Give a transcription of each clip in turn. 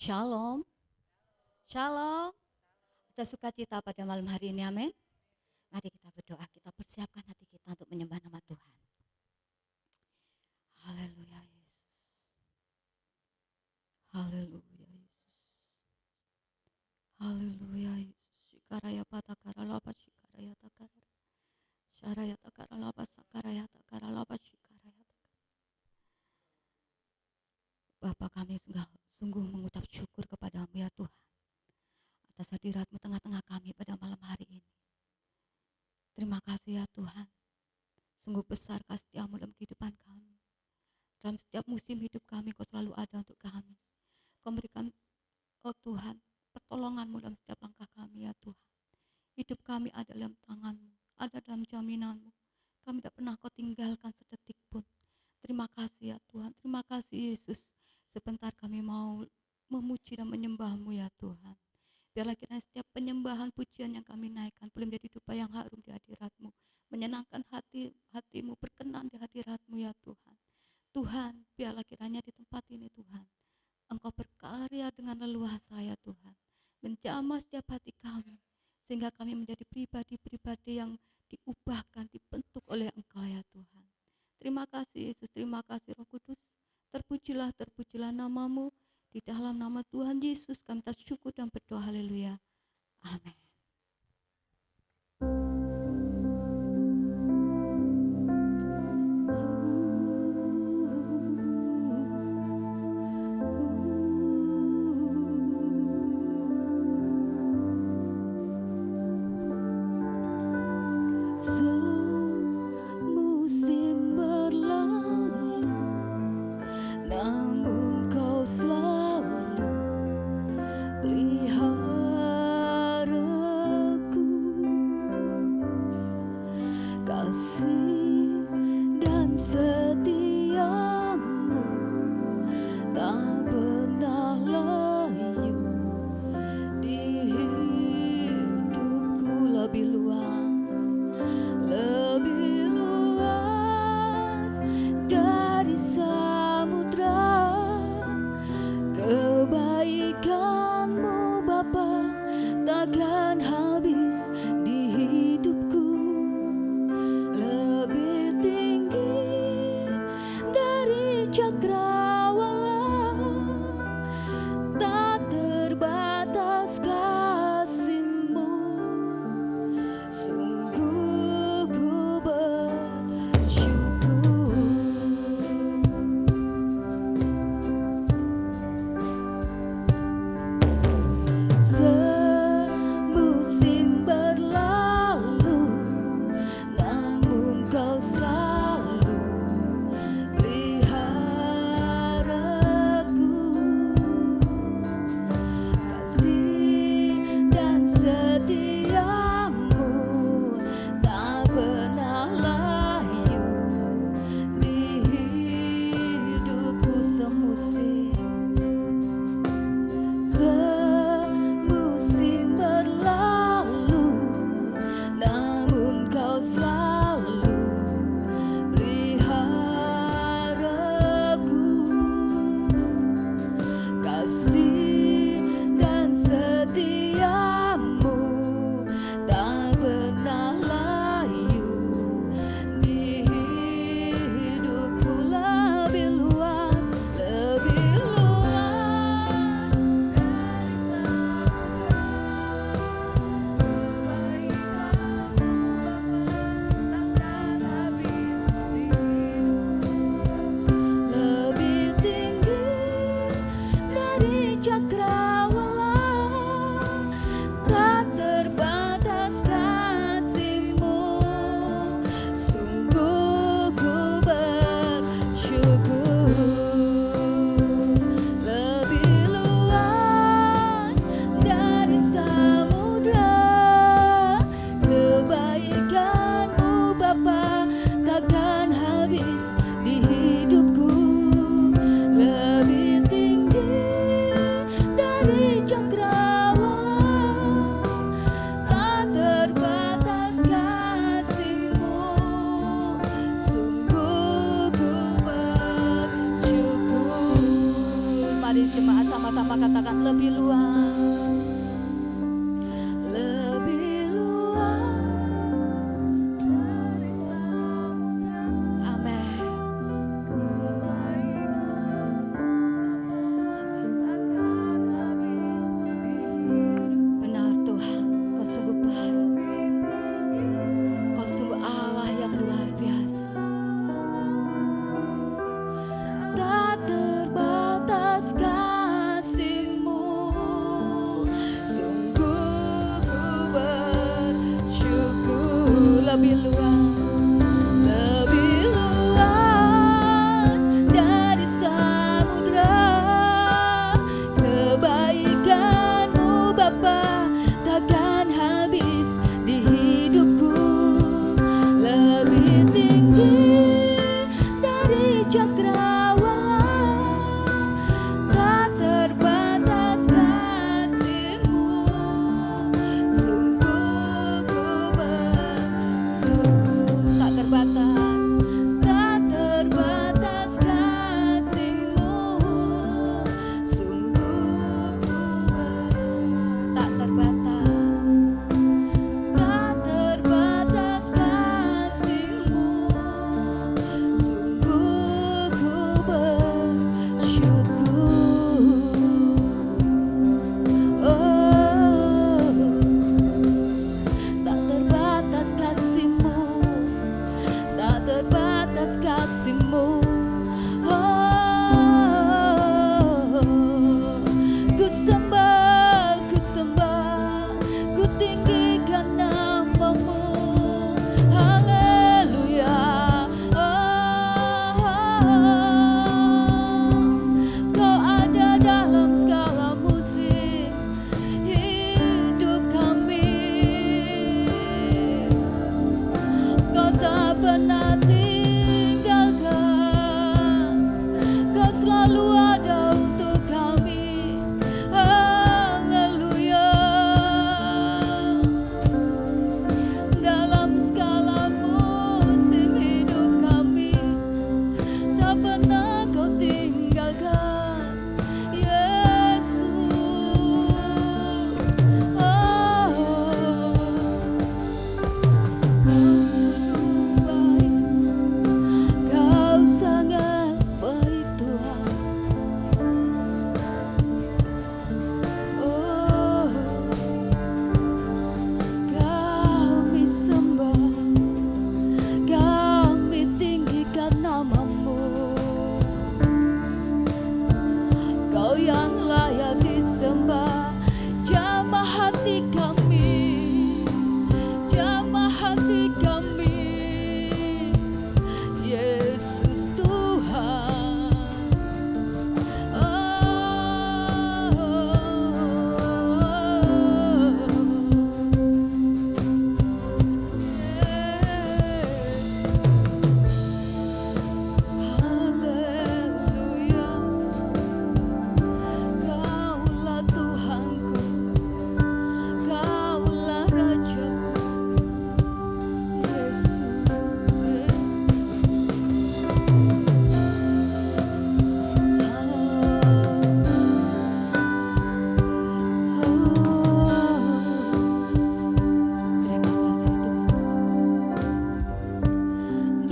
Shalom, shalom. Kita sukacita pada malam hari ini, amin. Mari kita berdoa, kita persiapkan hati kita untuk menyembah nama Tuhan. Haleluya Yesus. Haleluya Yesus. Haleluya Yesus. Shikaraya patakara lapa shikaraya takara. Sharaya takara lapa sakaraya takara lapa shikaraya takara. Bapa, kami sungguh mengucap syukur kepadamu ya Tuhan, atas hadiratmu tengah-tengah kami pada malam hari ini. Terima kasih ya Tuhan, sungguh besar kasih-Mu dalam kehidupan kami. Dalam setiap musim hidup kami, Kau selalu ada untuk kami. Kau berikan, oh Tuhan, pertolongan-Mu dalam setiap langkah kami ya Tuhan. Hidup kami ada dalam tangan-Mu, ada dalam jaminan-Mu. Kami tidak pernah Kau tinggalkan sedetik pun. Terima kasih ya Tuhan, terima kasih Yesus. Sebentar kami mau memuji dan menyembah-Mu ya Tuhan. Biarlah kiranya setiap penyembahan pujian yang kami naikkan boleh menjadi dupa yang harum di hadirat-Mu, menyenangkan hati-Mu, berkenan di hadirat-Mu ya Tuhan. Tuhan, biarlah kiranya di tempat ini Tuhan, Engkau berkarya dengan leluasa ya Tuhan, menjamah setiap hati kami, sehingga kami menjadi pribadi-pribadi yang diubahkan, dibentuk oleh Engkau ya Tuhan. Terima kasih Yesus, terima kasih Roh Kudus. Terpujilah nama-Mu. Di dalam nama Tuhan Yesus kami bersyukur dan berdoa, haleluya. Amin. Semusim berlalu, namun Kau selalu peliharaku. Kasih dan setiamu tak pernah layu di hidupku. Lebih luas dari samudra. Kebaikan-Mu Bapa takkan habis di hidupku. Lebih tinggi dari cakrawala, tak terbatas kasih-Mu. Sungguh ku bersyukur. Semusim berlalu, namun Kau selalu peliharaku. Jemaat sama-sama katakan lebih luas. Lebih luas. Amin. Benar Tuhan, Kau sungguh baik. Kau sungguh Allah yang luar biasa. Tak terbatas kasih-Mu, sungguh ku bersyukur. Lebih luas, lebih luas dari samudra. Kebaikan-Mu Bapa takkan habis di hidupku. Lebih tinggi dari cakrawala, tak terbatas kasih-Mu, sungguh ku bersyukur. Tak terbatas, tak terbatas kasih-Mu, sungguh ku tak terbatas, tak terbatas kasih-Mu, sungguh ku bersyukur. Oh, tak terbatas kasih-Mu, tak terbatas kasih-Mu. Oh, ku sembah, ku tinggikan nama-Mu. Haleluya. Kau ada dalam segala musim hidup kami. Kau tak pernah tinggalkan, Kau selalu ada untuk kami. Haleluya. Dalam segala musim hidup kami, tak pernah Kau tinggalkan, Yesus. Oh, Kau sangat baik Tuhan. Oh, kami sembah, kami tinggikan nama-Mu. Kau yang layak disembah. Jamah hati kami, jamah hati kami, Yesus Tuhan. Haleluya. Kaulah Tuhanku, Kaulah Rajaku, Yesus. Terima kasih Tuhan.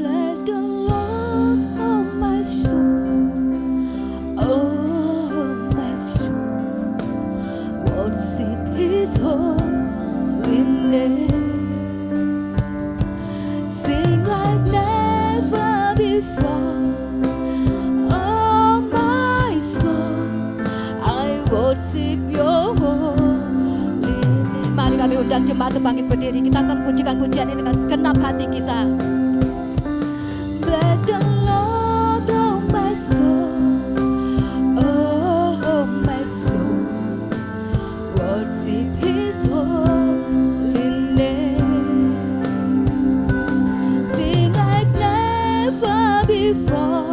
Bless the Lord, oh my soul, oh my soul, worship His holy name. Sing like never before, oh my soul, I worship Your holy name. Mari kami undang jemaat bangkit berdiri. Kita akan pujikan pujian ini dengan segenap hati kita. Bless the Lord, oh my soul, oh my soul, worship His holy name. Sing like never before,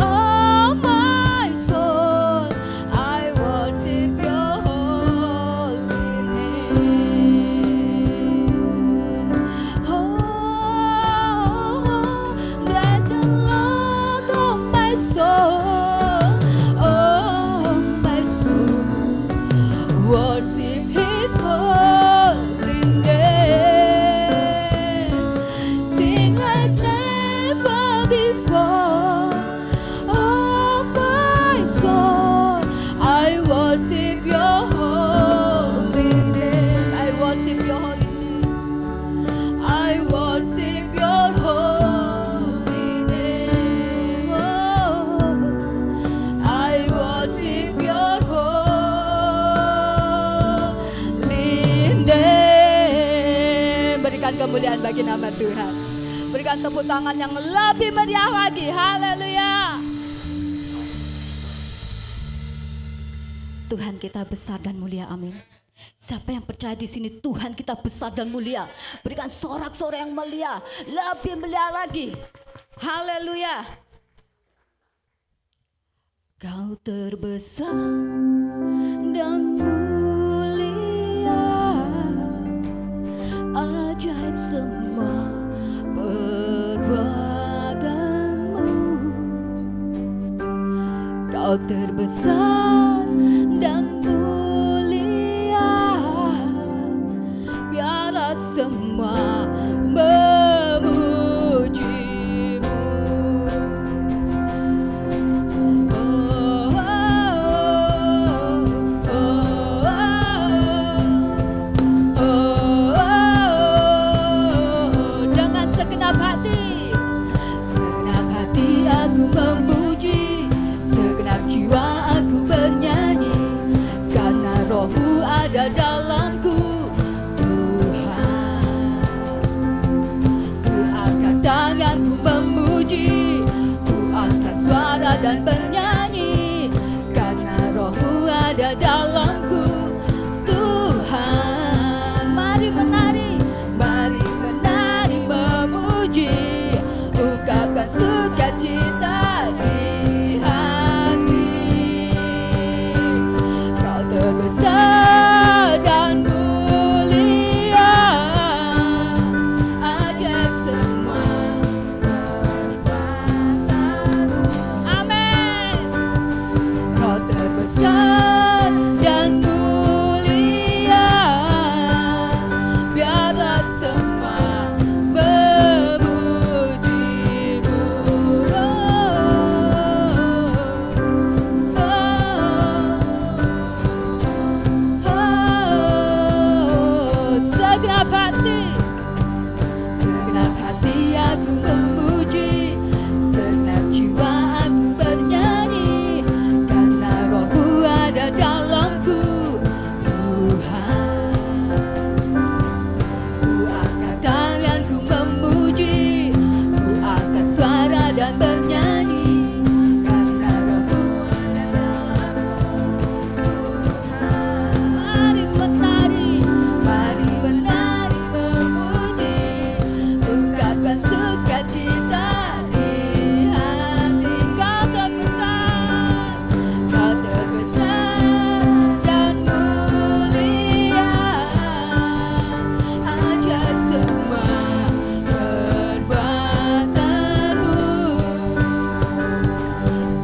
oh my soul, I worship Your holy name. Oh, dan kemuliaan bagi nama Tuhan. Berikan tepuk tangan yang lebih meriah lagi. Haleluya. Tuhan kita besar dan mulia, amin. Siapa yang percaya di sini Tuhan kita besar dan mulia? Berikan sorak-sorai yang mulia, lebih mulia lagi. Haleluya. Kau terbesar dan mulia, ajaib semua perbuatanmu. Kau terbesar dan mulia, biarlah semua memujimu. Oh, oh, oh, oh, oh, dengan segenap hati aku memuji, segenap jiwa aku bernyanyi, karena Roh-Mu ada dalamku. Tuhan, ku angkat tanganku memuji, ku angkat suara dan bernyanyi, karena Roh-Mu ada dalamku. Tuhan, mari menari memuji, ungkapkan sukacita di hati. Kau terbesar dan mulia, ajaib semua perbuatanmu. Amin. Kau terbesar dan mulia, biarlah semua segenap hati aku memuji, segenap jiwa aku bernyanyi, karena Roh-Mu ada dalamku. Tuhan, ku angkat tanganku memuji, ku angkat suara dan bernyanyi, karena Roh-Mu ada dalamku. Tuhan, mari menari memuji, ungkapkan sukacita di hati. Kau terbesar dan mulia, ajaib semua perbuatanmu.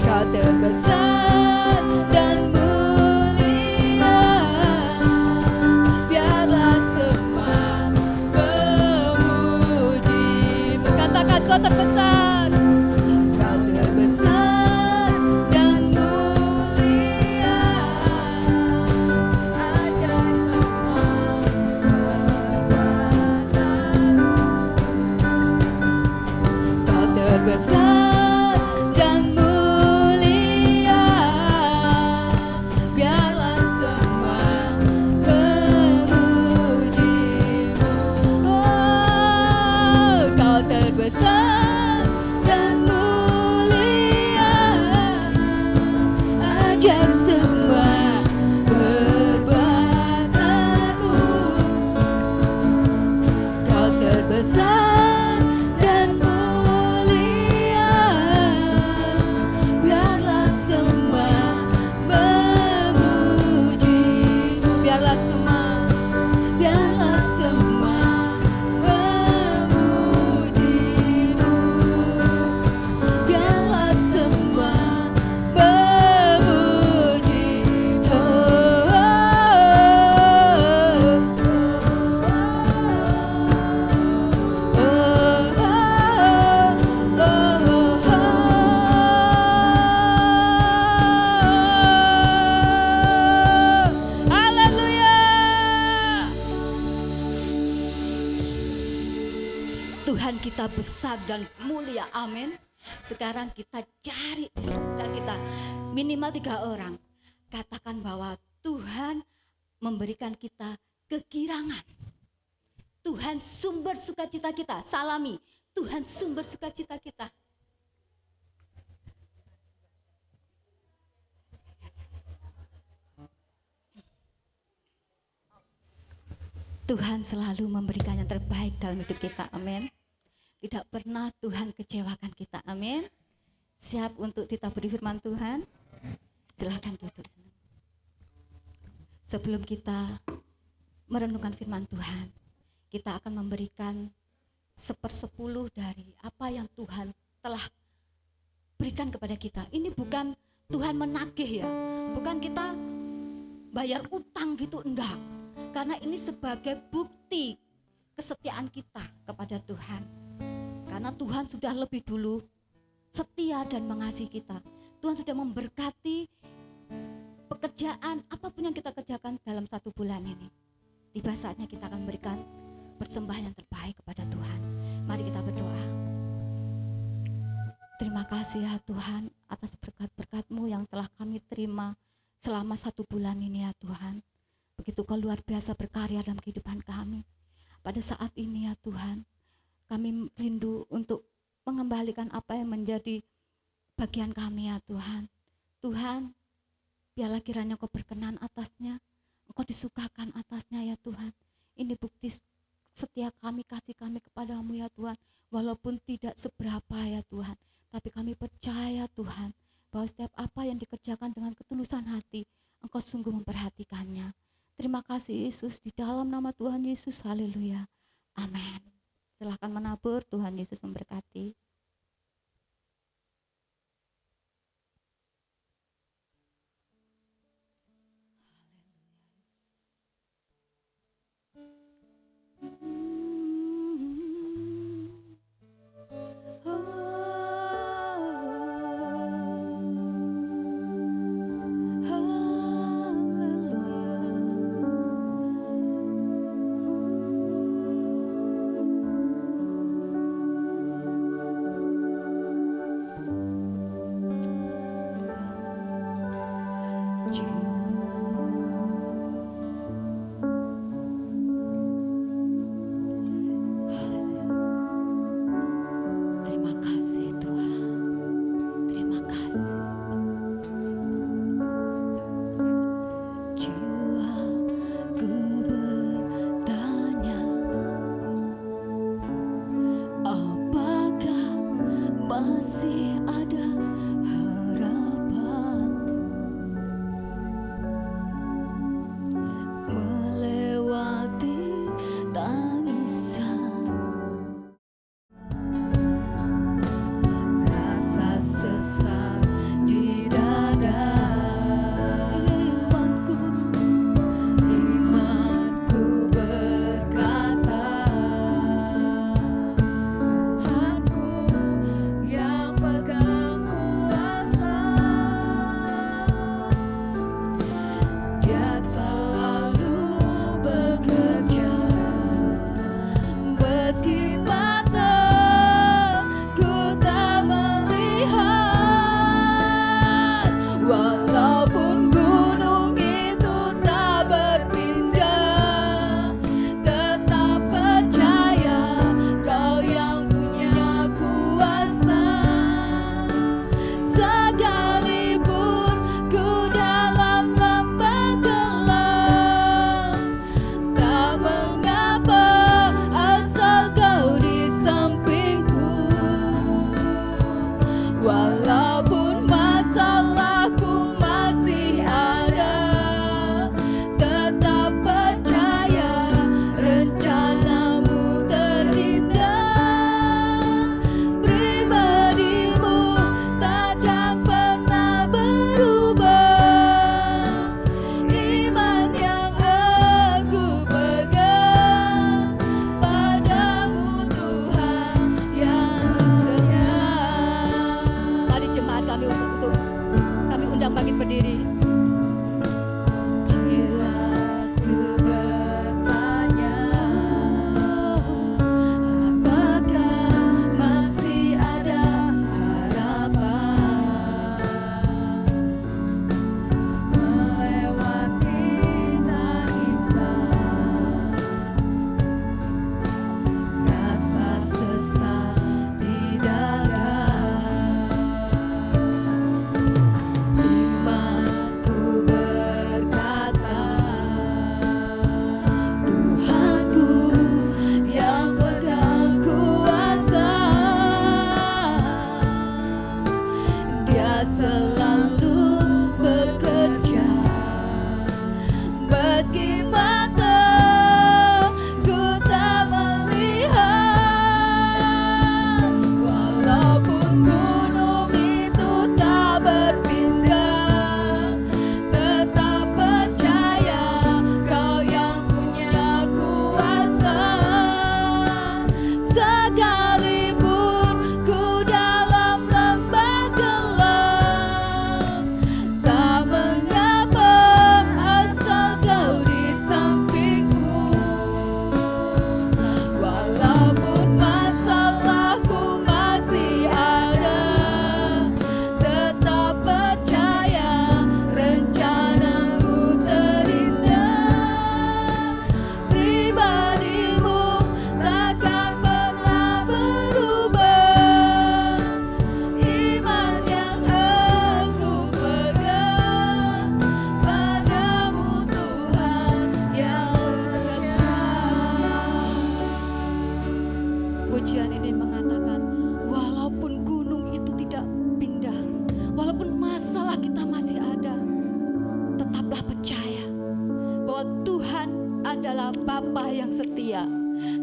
Kau terbesar dan mulia, biarlah semua memujimu. Katakan kau terbesar. Kau terbesar dan mulia, ajaib semua perbuatanmu. Kau terbesar dan mulia, biarlah semua memujimu. Oh, kau terbesar dan mulia, ajaib semua perbuatanmu. Kau terbesar dan mulia, biarlah semua memujimu. Biarlah semua memujimu. Biarlah semua memujimu. Tuhan kita besar dan mulia, amin. Sekarang kita cari di sekitar kita minimal 3 orang. Katakan bahwa Tuhan memberikan kita kegirangan. Tuhan sumber sukacita kita. Salami, Tuhan sumber sukacita kita. Tuhan selalu memberikan yang terbaik dalam hidup kita, amin. Tidak pernah Tuhan kecewakan kita, amin. Siap untuk ditaburi firman Tuhan? Silakan duduk. Sebelum kita merenungkan firman Tuhan, kita akan memberikan 1/10 dari apa yang Tuhan telah berikan kepada kita. Ini bukan Tuhan menagih ya, bukan kita bayar utang gitu, enggak. Karena ini sebagai bukti kesetiaan kita kepada Tuhan. Karena Tuhan sudah lebih dulu setia dan mengasihi kita. Tuhan sudah memberkati pekerjaan apapun yang kita kerjakan dalam 1 bulan ini. Tiba saatnya kita akan memberikan persembahan yang terbaik kepada Tuhan. Mari kita berdoa. Terima kasih ya Tuhan atas berkat-berkat-Mu yang telah kami terima selama 1 bulan ini ya Tuhan. Begitu Kau luar biasa berkarya dalam kehidupan kami. Pada saat ini ya Tuhan, kami rindu untuk mengembalikan apa yang menjadi bagian kami ya Tuhan. Tuhan, biarlah kiranya Kau berkenan atasnya, Engkau disukakan atasnya ya Tuhan. Ini bukti setia kami, kasih kami kepadamu ya Tuhan. Walaupun tidak seberapa ya Tuhan, tapi kami percaya Tuhan, bahwa setiap apa yang dikerjakan dengan ketulusan hati, Engkau sungguh memperhatikannya. Terima kasih Yesus, di dalam nama Tuhan Yesus, haleluya, amin. Silakan menabur, Tuhan Yesus memberkati. selama kita masih ada, tetaplah percaya bahwa Tuhan adalah Bapa yang setia.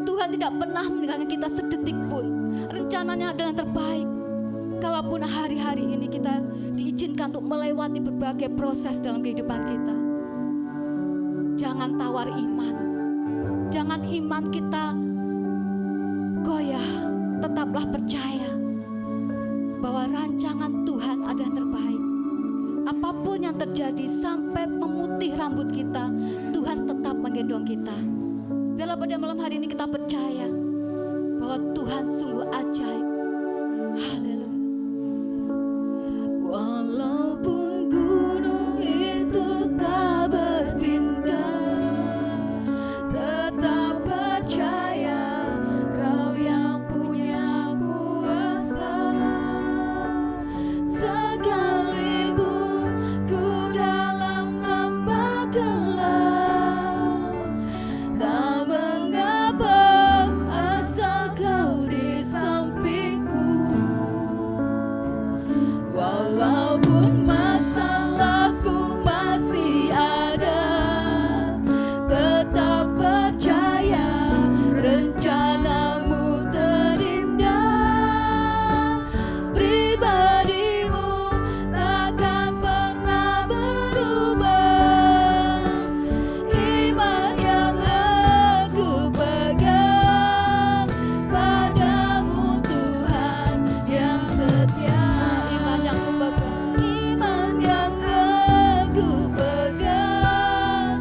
Tuhan tidak pernah meninggalkan kita sedetik pun. Rencananya adalah yang terbaik. Kalaupun hari-hari ini kita diizinkan untuk melewati berbagai proses dalam kehidupan kita, jangan tawar iman. Jangan iman kita goyah. Tetaplah percaya bahwa rancangan Tuhan adalah terbaik. Apapun yang terjadi sampai memutih rambut kita, Tuhan tetap menggendong kita. Biarlah pada malam hari ini kita percaya bahwa Tuhan sungguh ajaib. Haleluya. Walaupun gunung itu tak berbintang, tetap percaya Kau yang punya kuasa. Sekalipun ku dalam ambang gelap, tak mengapa asal Kau di sampingku. Walaupun masalahku masih ada, tetap percaya rencanamu terindah. Pribadimu takkan pernah berubah. Iman yang aku pegang padamu Tuhan yang setia. Iman yang ku pegang, iman yang aku pegang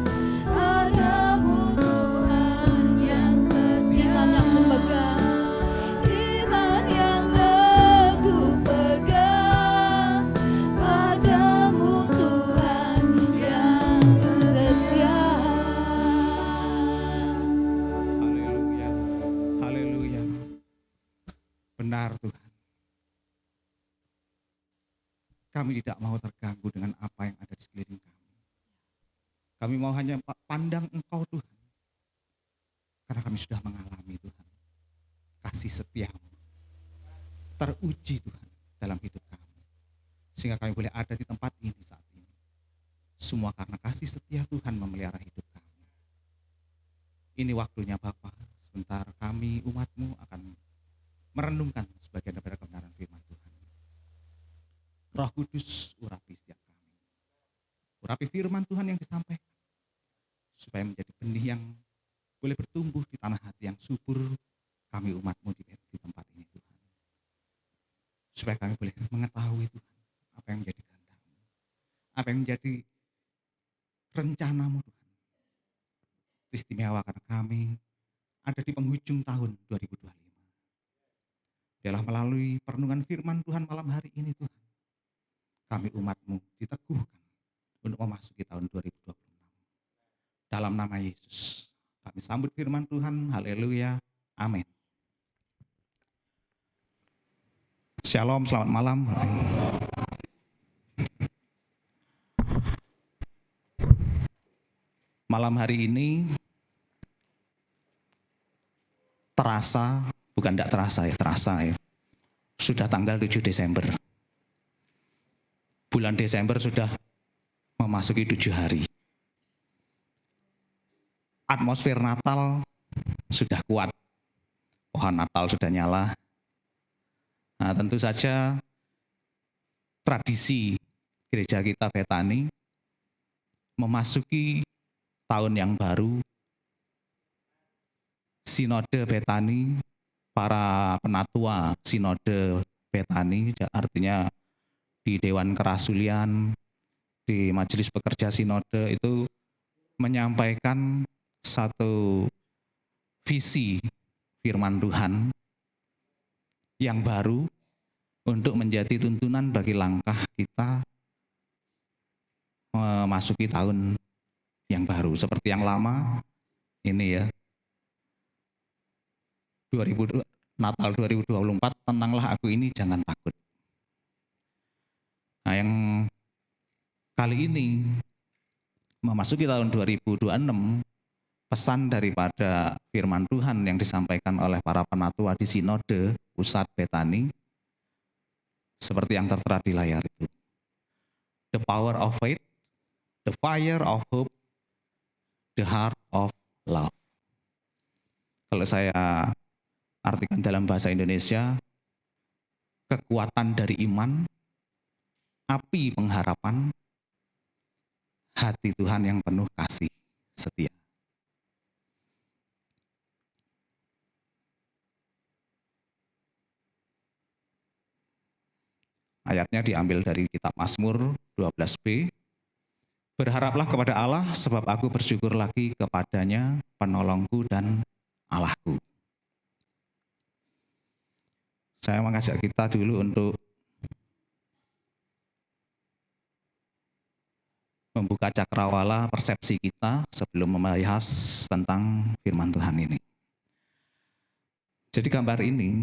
padamu Tuhan yang setia. Iman yang ku pegang, iman yang aku pegang padamu Tuhan yang setia. Haleluya, haleluya. Benar Tuhan. Kami tidak mau terganggu dengan apa yang ada di sekeliling kami. Kami mau hanya pandang Engkau Tuhan. Karena kami sudah mengalami Tuhan kasih setiamu teruji Tuhan dalam hidup kami. Sehingga kami boleh ada di tempat ini saat ini. Semua karena kasih setia Tuhan memelihara hidup kami. Ini waktunya Bapa, sebentar kami umat-Mu akan merenungkan sebagian daripada kebenaran firman Tuhan. Roh Kudus urapi setiap kami. Urapi firman Tuhan yang disampaikan. Supaya menjadi benih yang boleh bertumbuh di tanah hati yang subur kami umat-Mu di tempat ini Tuhan. Supaya kami boleh mengetahui Tuhan apa yang menjadi kehendak-Mu. Apa yang menjadi rencana-Mu Tuhan. Istimewa karena kami ada di penghujung tahun 2025. Biarlah melalui perenungan firman Tuhan malam hari ini Tuhan, kami umat-Mu diteguhkan untuk memasuki tahun 2026. Dalam nama Yesus, kami sambut firman Tuhan. Haleluya. Amin. Shalom, selamat malam. Malam hari ini terasa, bukan tidak terasa ya, sudah tanggal 7 Desember. Bulan Desember sudah memasuki 7 hari. Atmosfer Natal sudah kuat, pohon Natal sudah nyala. Nah, tentu saja tradisi gereja kita Betani memasuki tahun yang baru, Sinode Betani, para penatua Sinode Betani, artinya di Dewan Kerasulian, di Majelis Pekerja Sinode itu menyampaikan satu visi firman Tuhan yang baru untuk menjadi tuntunan bagi langkah kita memasuki tahun yang baru. Seperti yang lama ini ya, Natal 2024, tentanglah aku ini jangan takut. Nah, yang kali ini memasuki tahun 2026, pesan daripada firman Tuhan yang disampaikan oleh para penatua di Sinode Pusat Betani seperti yang tertera di layar itu. the power of faith, the fire of hope, the heart of love. Kalau saya artikan dalam bahasa Indonesia, kekuatan dari iman, api pengharapan, hati Tuhan yang penuh kasih setia. Ayatnya diambil dari kitab Mazmur 12b. Berharaplah kepada Allah sebab aku bersyukur lagi kepadanya, penolongku dan Allahku. Saya mengajak kita dulu untuk membuka cakrawala persepsi kita sebelum membahas tentang firman Tuhan ini. Jadi gambar ini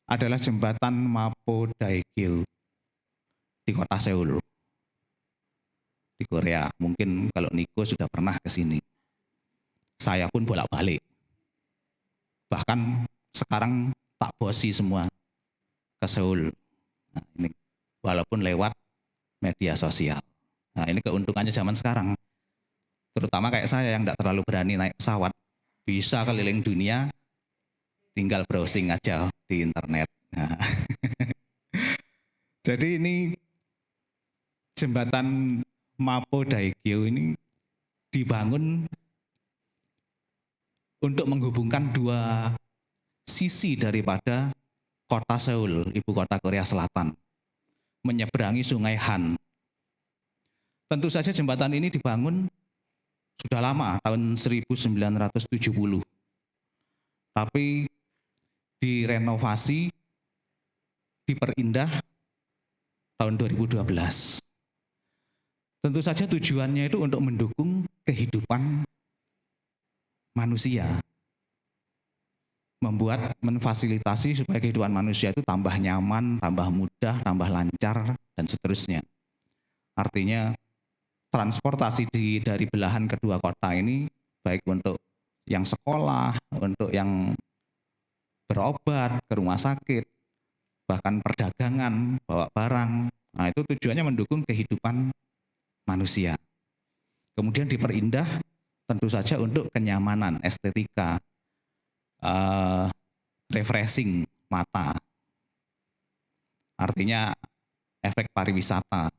adalah jembatan Mapo Daegyeo di kota Seoul, di Korea. Mungkin kalau Niko sudah pernah ke sini. Saya pun bolak-balik. Bahkan sekarang tak bosi semua ke Seoul. Nah, ini walaupun lewat media sosial. Nah, ini keuntungannya zaman sekarang. Terutama kayak saya yang tidak terlalu berani naik pesawat, bisa keliling dunia, tinggal browsing aja di internet. Nah. Jadi ini jembatan Mapo Daegyeo ini dibangun untuk menghubungkan dua sisi daripada kota Seoul, ibu kota Korea Selatan, menyeberangi sungai Han. Tentu saja jembatan ini dibangun sudah lama, tahun 1970. Tapi direnovasi, diperindah tahun 2012. Tentu saja tujuannya itu untuk mendukung kehidupan manusia. Memfasilitasi supaya kehidupan manusia itu tambah nyaman, tambah mudah, tambah lancar, dan seterusnya. Artinya transportasi dari belahan kedua kota ini, baik untuk yang sekolah, untuk yang berobat ke rumah sakit, bahkan perdagangan, bawa barang. Nah, itu tujuannya mendukung kehidupan manusia. Kemudian diperindah tentu saja untuk kenyamanan, estetika, refreshing mata. Artinya efek pariwisata.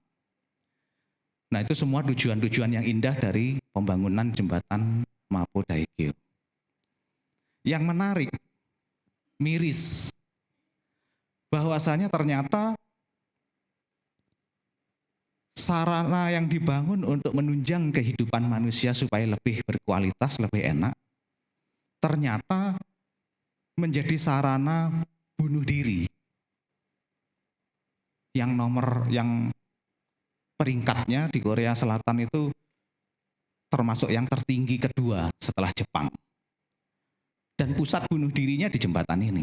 Nah, itu semua tujuan-tujuan yang indah dari pembangunan jembatan Mapo Daegyeo. Yang menarik, miris, bahwasanya ternyata sarana yang dibangun untuk menunjang kehidupan manusia supaya lebih berkualitas, lebih enak, ternyata menjadi sarana bunuh diri yang peringkatnya di Korea Selatan itu termasuk yang tertinggi kedua setelah Jepang. Dan pusat bunuh dirinya di jembatan ini.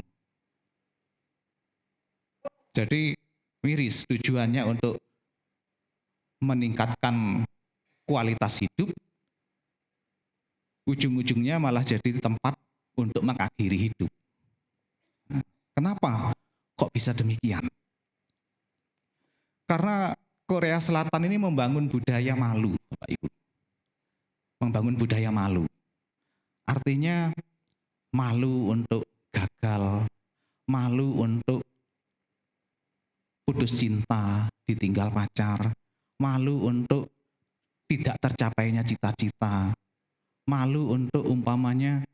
Jadi miris, tujuannya untuk meningkatkan kualitas hidup, ujung-ujungnya malah jadi tempat untuk mengakhiri hidup. Nah, kenapa kok bisa demikian? Karena Korea Selatan ini membangun budaya malu, Bapak Ibu. Membangun budaya malu. Artinya malu untuk gagal, malu untuk putus cinta, ditinggal pacar, malu untuk tidak tercapainya cita-cita, malu untuk umpamanya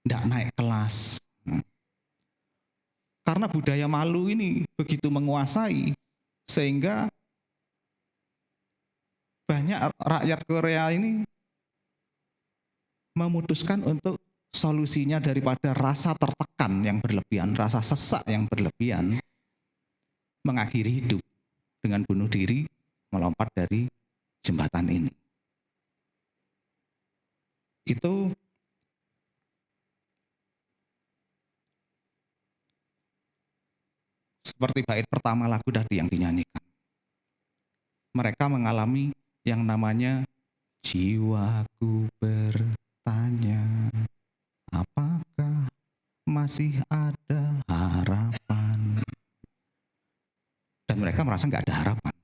tidak naik kelas. Karena budaya malu ini begitu menguasai, sehingga banyak rakyat Korea ini memutuskan untuk solusinya daripada rasa tertekan yang berlebihan, rasa sesak yang berlebihan, mengakhiri hidup dengan bunuh diri, melompat dari jembatan ini. Itu seperti bait pertama lagu tadi yang dinyanyikan. Mereka mengalami yang namanya jiwaku bertanya, apakah masih ada harapan? Dan mereka merasa nggak ada harapan.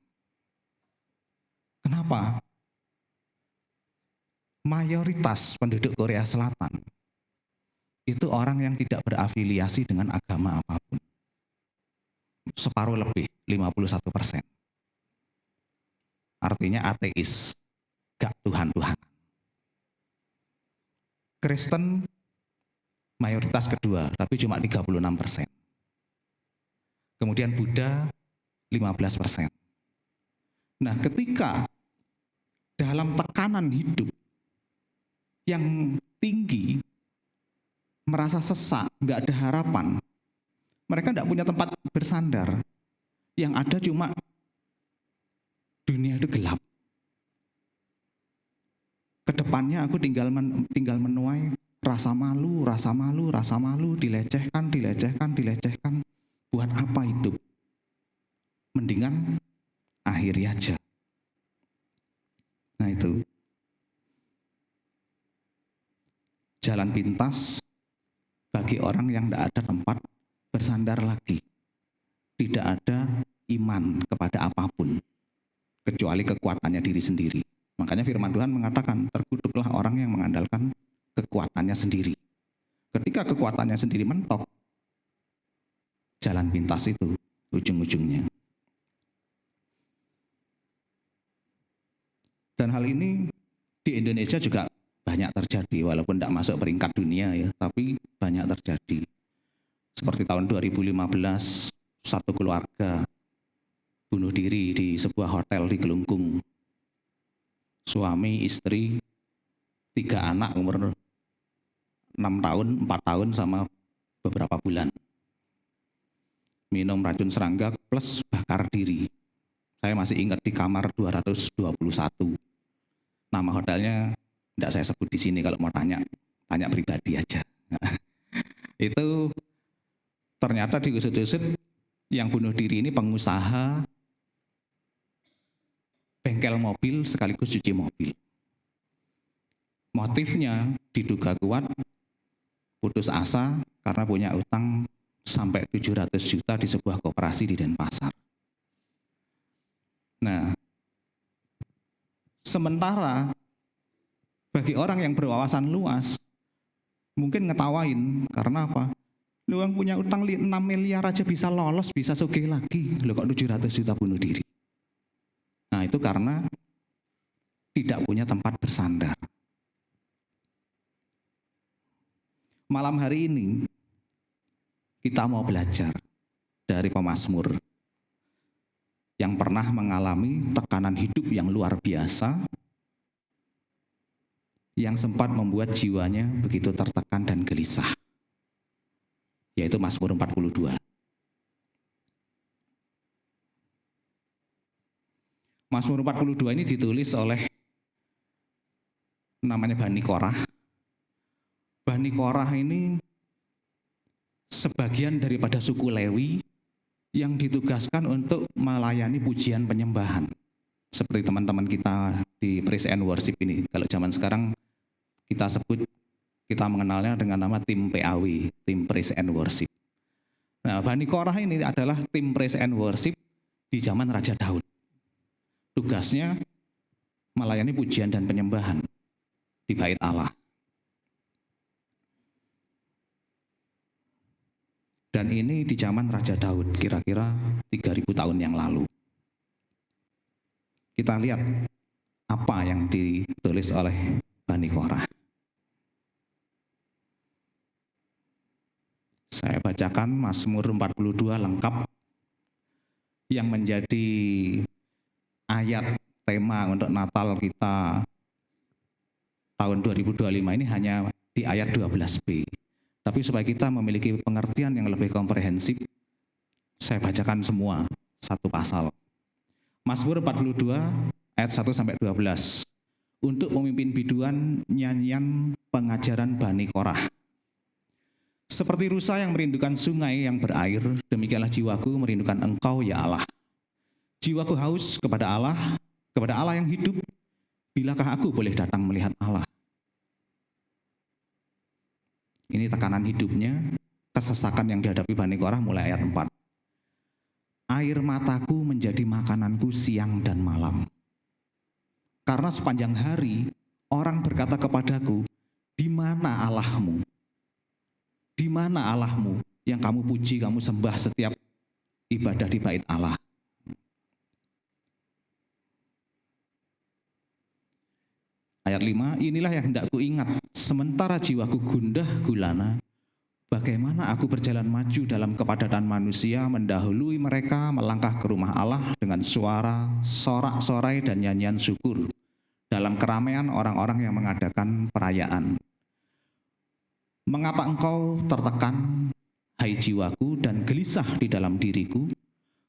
Kenapa? Mayoritas penduduk Korea Selatan itu orang yang tidak berafiliasi dengan agama apapun. Separuh lebih, 51%. Artinya ateis, gak Tuhan-Tuhan. Kristen mayoritas kedua, tapi cuma 36%. Kemudian Buddha 15%. Nah, ketika dalam tekanan hidup yang tinggi, merasa sesak, nggak ada harapan, mereka nggak punya tempat bersandar. Yang ada cuma dunia itu gelap. Kedepannya aku tinggal menuai rasa malu, dilecehkan. Buat apa hidup? Mendingan akhiri aja. Nah itu. Jalan pintas bagi orang yang tidak ada tempat bersandar lagi. Tidak ada iman kepada apapun, kecuali kekuatannya diri sendiri. Makanya firman Tuhan mengatakan, terkutuklah orang yang mengandalkan kekuatannya sendiri. Ketika kekuatannya sendiri mentok, jalan pintas itu ujung-ujungnya. Dan hal ini di Indonesia juga banyak terjadi, walaupun tidak masuk peringkat dunia ya, tapi banyak terjadi. Seperti tahun 2015, satu keluarga bunuh diri di sebuah hotel di Gelunggung. Suami, istri, 3 anak umur 6 tahun, 4 tahun sama beberapa bulan. Minum racun serangga plus bakar diri. Saya masih ingat di kamar 221. Nama hotelnya tidak saya sebut di sini, kalau mau tanya pribadi aja. Itu ternyata diusut-usut yang bunuh diri ini pengusaha bengkel mobil sekaligus cuci mobil. Motifnya diduga kuat putus asa karena punya utang sampai 700 juta di sebuah koperasi di Denpasar. Nah, sementara bagi orang yang berwawasan luas, mungkin ngetawain, karena apa? Lu yang punya utang 6 miliar aja bisa lolos, bisa sugih lagi. Lu kok 700 juta bunuh diri? Nah itu karena tidak punya tempat bersandar. Malam hari ini, kita mau belajar dari pemazmur yang pernah mengalami tekanan hidup yang luar biasa, yang sempat membuat jiwanya begitu tertekan dan gelisah, yaitu Mazmur 42. Mazmur 42 ini ditulis oleh namanya Bani Korah. Bani Korah ini sebagian daripada suku Lewi yang ditugaskan untuk melayani pujian penyembahan. Seperti teman-teman kita di Praise and Worship ini. Kalau zaman sekarang kita mengenalnya dengan nama tim PAW, tim Praise and Worship. Nah, Bani Korah ini adalah tim Praise and Worship di zaman Raja Daud. Tugasnya melayani pujian dan penyembahan di bait Allah. Dan ini di zaman Raja Daud, kira-kira 3000 tahun yang lalu. Kita lihat apa yang ditulis oleh Bani Korah. Saya bacakan Mazmur 42 lengkap yang menjadi ayat tema untuk Natal kita tahun 2025 ini hanya di ayat 12b. Tapi supaya kita memiliki pengertian yang lebih komprehensif, saya bacakan semua satu pasal. Mazmur 42 ayat 1 sampai 12. Untuk memimpin biduan nyanyian pengajaran Bani Korah. Seperti rusa yang merindukan sungai yang berair, demikianlah jiwaku merindukan Engkau ya Allah. Jiwaku haus kepada Allah yang hidup. Bilakah aku boleh datang melihat Allah? Ini tekanan hidupnya, kesesakan yang dihadapi Bani Korah mulai ayat 4. Air mataku menjadi makananku siang dan malam. Karena sepanjang hari orang berkata kepadaku, di mana Allahmu? Di mana Allahmu yang kamu puji, kamu sembah setiap ibadah di bait Allah? Ayat 5, inilah yang hendak ku ingat, sementara jiwaku gundah gulana, bagaimana aku berjalan maju dalam kepadatan manusia, mendahului mereka melangkah ke rumah Allah dengan suara sorak-sorai dan nyanyian syukur dalam keramaian orang-orang yang mengadakan perayaan. Mengapa engkau tertekan, hai jiwaku, dan gelisah di dalam diriku?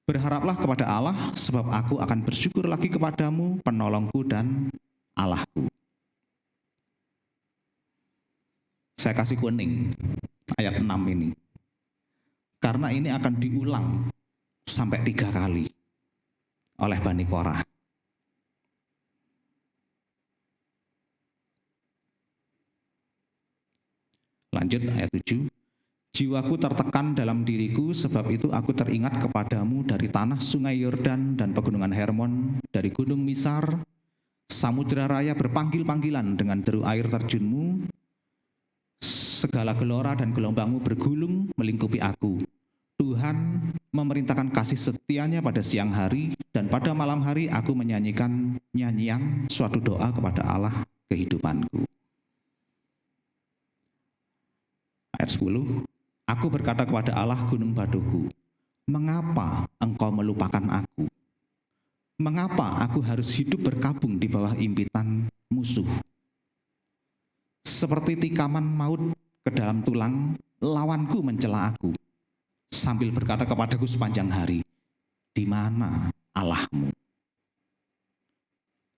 Berharaplah kepada Allah, sebab aku akan bersyukur lagi kepadamu, penolongku dan Allahku. Saya kasih kuning, ayat 6 ini. Karena ini akan diulang sampai 3 kali oleh Bani Korah. Lanjut ayat 7. Jiwaku tertekan dalam diriku, sebab itu aku teringat kepadamu dari tanah sungai Yordan dan pegunungan Hermon, dari gunung Misar, samudra raya berpanggil-panggilan dengan deru air terjunmu, segala gelora dan gelombangmu bergulung melingkupi aku. Tuhan memerintahkan kasih setianya pada siang hari, dan pada malam hari aku menyanyikan nyanyian suatu doa kepada Allah kehidupanku. Ayat 10, aku berkata kepada Allah gunung baduku, mengapa engkau melupakan aku? Mengapa aku harus hidup berkabung di bawah impitan musuh? Seperti tikaman maut ke dalam tulang, lawanku mencela aku, sambil berkata kepadaku sepanjang hari, di mana Allahmu?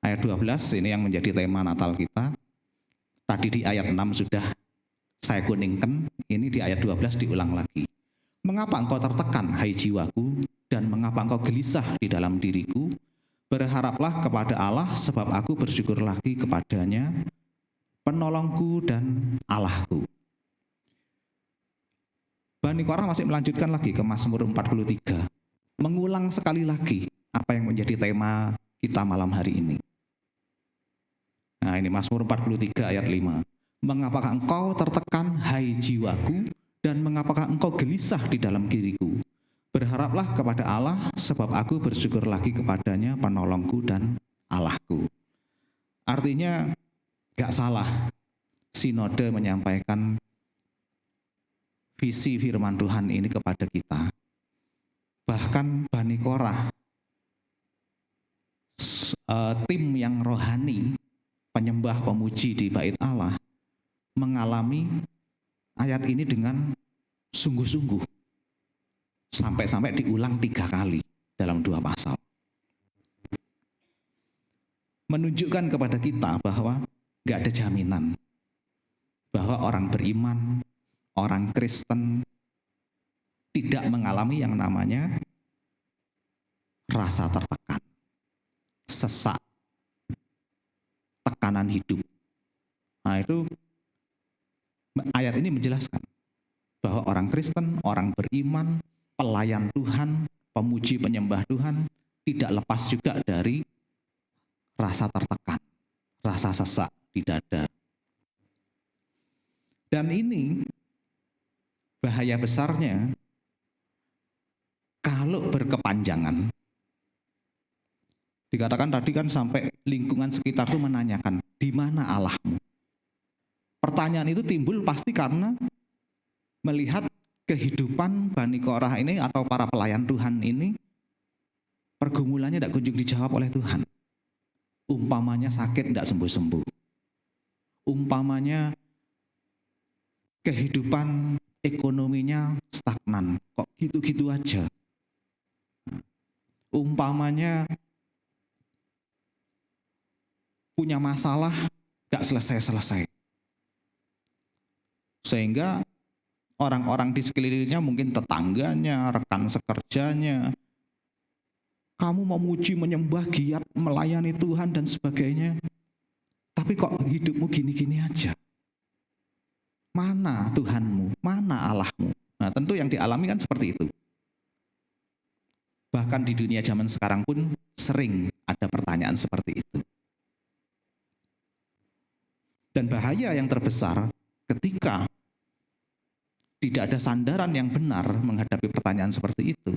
Ayat 12 ini yang menjadi tema Natal kita. Tadi di ayat 6 sudah saya kuningkan, ini di ayat 12 diulang lagi. Mengapa engkau tertekan, hai jiwaku, dan mengapa engkau gelisah di dalam diriku? Berharaplah kepada Allah, sebab aku bersyukur lagi kepadanya, penolongku dan Allahku. Bani Korah masih melanjutkan lagi ke Mazmur 43, mengulang sekali lagi apa yang menjadi tema kita malam hari ini. Nah, ini Mazmur 43 ayat 5. Mengapakah engkau tertekan, hai jiwaku, dan mengapakah engkau gelisah di dalam diriku? Berharaplah kepada Allah, sebab aku bersyukur lagi kepadanya, penolongku dan Allahku. Artinya, gak salah sinode menyampaikan visi firman Tuhan ini kepada kita. Bahkan Bani Korah, tim yang rohani, penyembah pemuji di bait Allah, mengalami ayat ini dengan sungguh-sungguh. Sampai-sampai diulang 3 kali dalam 2 pasal. Menunjukkan kepada kita bahwa gak ada jaminan bahwa orang beriman, orang Kristen tidak mengalami yang namanya rasa tertekan, sesak, tekanan hidup. Nah, itu ayat ini menjelaskan bahwa orang Kristen, orang beriman, pelayan Tuhan, pemuji penyembah Tuhan tidak lepas juga dari rasa tertekan, rasa sesak di dada. Dan ini bahaya besarnya kalau berkepanjangan. Dikatakan tadi kan sampai lingkungan sekitar itu menanyakan, di mana Allahmu? Pertanyaan itu timbul pasti karena melihat kehidupan Bani Korah ini atau para pelayan Tuhan ini, pergumulannya tidak kunjung dijawab oleh Tuhan. Umpamanya sakit tidak sembuh-sembuh. Umpamanya kehidupan ekonominya stagnan, kok gitu-gitu aja. Umpamanya punya masalah gak selesai-selesai. Sehingga orang-orang di sekelilingnya, mungkin tetangganya, rekan sekerjanya, kamu memuji, menyembah, giat, melayani Tuhan dan sebagainya, tapi kok hidupmu gini-gini aja. Mana Tuhanmu? Mana Allahmu? Nah, tentu yang dialami kan seperti itu. Bahkan di dunia zaman sekarang pun sering ada pertanyaan seperti itu. Dan bahaya yang terbesar ketika tidak ada sandaran yang benar menghadapi pertanyaan seperti itu,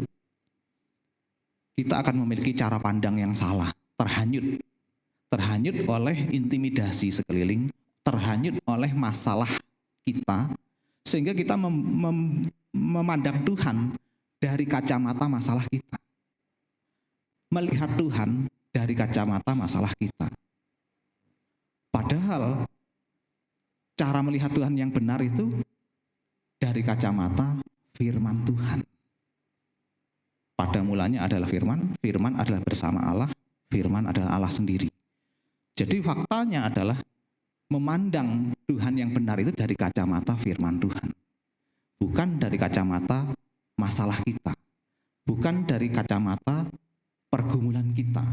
kita akan memiliki cara pandang yang salah, terhanyut oleh intimidasi sekeliling, terhanyut oleh masalah kita, sehingga kita memandang Tuhan dari kacamata masalah kita, melihat Tuhan dari kacamata masalah kita. Padahal cara melihat Tuhan yang benar itu dari kacamata firman Tuhan. Pada mulanya adalah firman, firman adalah bersama Allah, firman adalah Allah sendiri. Jadi faktanya adalah memandang Tuhan yang benar itu dari kacamata firman Tuhan. Bukan dari kacamata masalah kita. Bukan dari kacamata pergumulan kita.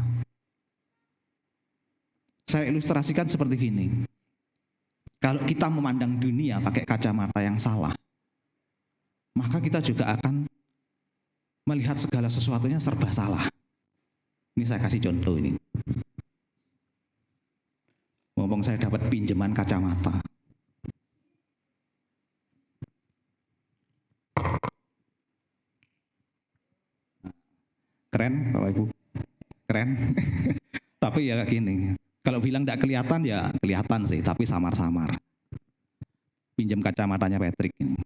Saya ilustrasikan seperti gini. Kalau kita memandang dunia pakai kacamata yang salah, maka kita juga akan melihat segala sesuatunya serba salah. Ini saya kasih contoh ini. Ngomong saya dapat pinjaman kacamata. Keren Bapak Ibu? Keren? Tapi ya kayak gini. Kalau bilang tidak kelihatan ya kelihatan sih, tapi samar-samar. Pinjam kacamatanya Patrick ini.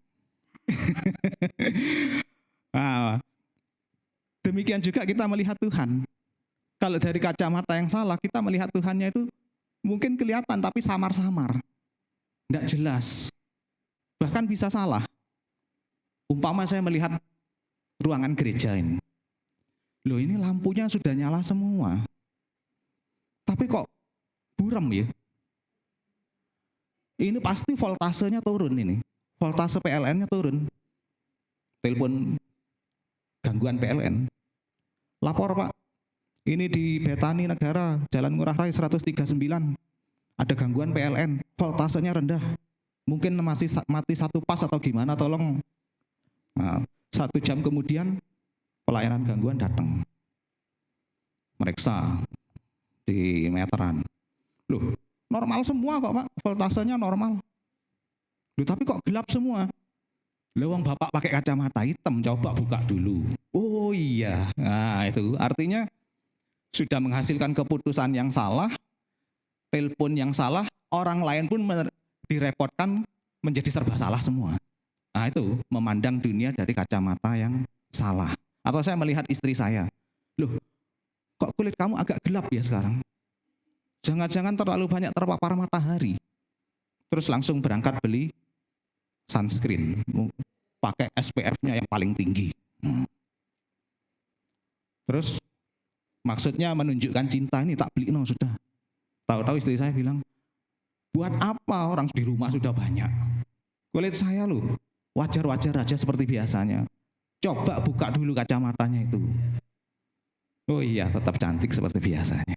Nah, demikian juga kita melihat Tuhan. Kalau dari kacamata yang salah, kita melihat Tuhannya itu mungkin kelihatan tapi samar-samar. Tidak jelas. Bahkan bisa salah. Umpama saya melihat ruangan gereja ini. Loh, ini lampunya sudah nyala semua. Tapi kok buram ya? Ini pasti voltasenya turun ini. Voltase PLN-nya turun. Telepon gangguan PLN. Lapor Pak, ini di Betani Negara, Jalan Ngurah Rai 139. Ada gangguan PLN, voltasenya rendah. Mungkin masih mati satu pas atau gimana, tolong. Nah, 1 jam kemudian pelayanan gangguan datang. Meriksa di meteran. Loh, normal semua kok Pak, voltasenya normal. Loh, tapi kok gelap semua? Lewang Bapak pakai kacamata hitam, coba buka dulu. Oh iya, nah itu artinya sudah menghasilkan keputusan yang salah, telepon yang salah, orang lain pun direpotkan menjadi serba salah semua. Nah itu memandang dunia dari kacamata yang salah. Atau saya melihat istri saya, loh kok kulit kamu agak gelap ya sekarang? Jangan-jangan terlalu banyak terpapar matahari. Terus langsung berangkat beli sunscreen, pakai SPF-nya yang paling tinggi. Terus maksudnya menunjukkan cinta, ini tak beli no sudah. Tahu-tahu istri saya bilang, buat apa, orang di rumah sudah banyak. Kulit saya loh, wajar-wajar aja seperti biasanya. Coba buka dulu kacamatanya itu. Oh iya, tetap cantik seperti biasanya.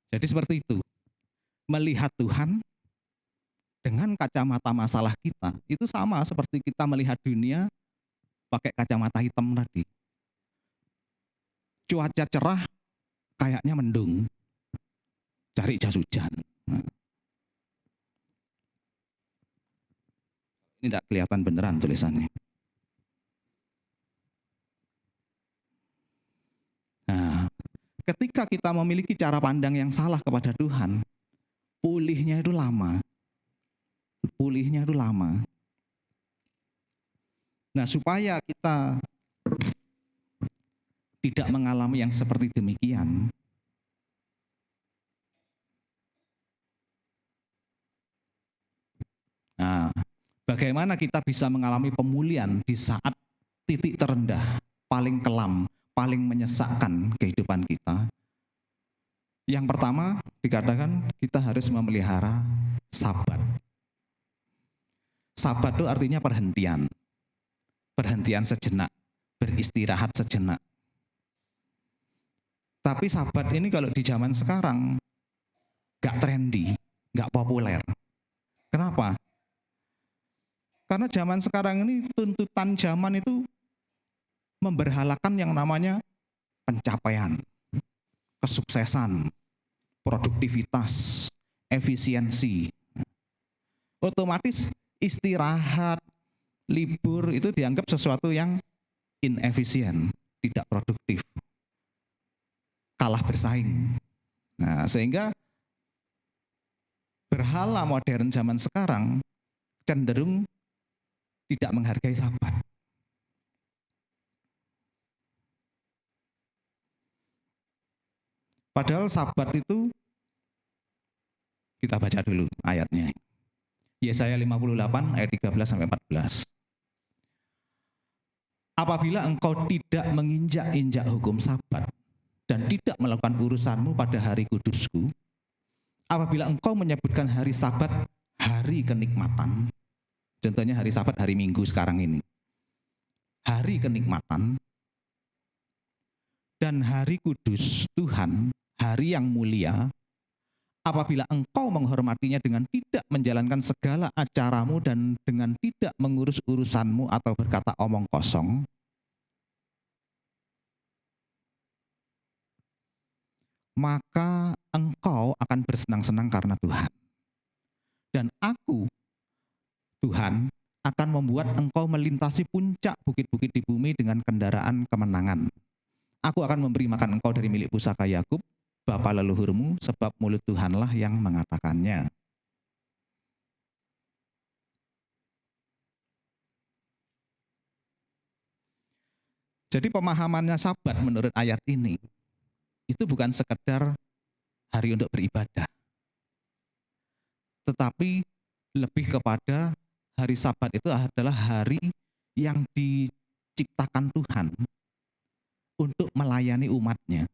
Jadi seperti itu. Melihat Tuhan dengan kacamata masalah kita, itu sama seperti kita melihat dunia pakai kacamata hitam tadi. Cuaca cerah, kayaknya mendung. Cari jas hujan. Nah. Ini tidak kelihatan beneran tulisannya. Nah, ketika kita memiliki cara pandang yang salah kepada Tuhan, pulihnya itu lama. Pulihnya itu lama. Nah, supaya kita tidak mengalami yang seperti demikian, nah, bagaimana kita bisa mengalami pemulihan di saat titik terendah, paling kelam, paling menyesakkan kehidupan kita? Yang pertama dikatakan kita harus memelihara sabat. Sabat itu artinya perhentian. Perhentian sejenak, beristirahat sejenak. Tapi sabat ini kalau di zaman sekarang gak trendy, gak populer. Kenapa? Karena zaman sekarang ini tuntutan zaman itu memberhalakan yang namanya pencapaian. kesuksesan, produktivitas, efisiensi. Otomatis istirahat, libur itu dianggap sesuatu yang inefisien, tidak produktif, kalah bersaing. Nah, sehingga berhala modern zaman sekarang cenderung tidak menghargai Sabat. Padahal Sabat itu, kita baca dulu ayatnya. Yesaya 58 ayat 13 sampai 14. Apabila engkau tidak menginjak-injak hukum Sabat dan tidak melakukan urusanmu pada hari kudusku, apabila engkau menyebutkan hari Sabat hari kenikmatan, contohnya hari Sabat hari Minggu sekarang ini, hari kenikmatan, dan hari kudus Tuhan, hari yang mulia, apabila engkau menghormatinya dengan tidak menjalankan segala acaramu dan dengan tidak mengurus urusanmu atau berkata omong kosong, maka engkau akan bersenang-senang karena Tuhan. Dan aku, Tuhan, akan membuat engkau melintasi puncak bukit-bukit di bumi dengan kendaraan kemenangan. Aku akan memberi makan engkau dari milik pusaka Yakub, bapa leluhurmu, sebab mulut Tuhanlah yang mengatakannya. Jadi pemahamannya Sabat menurut ayat ini, itu bukan sekedar hari untuk beribadah, tetapi lebih kepada hari Sabat itu adalah hari yang diciptakan Tuhan untuk melayani umatnya.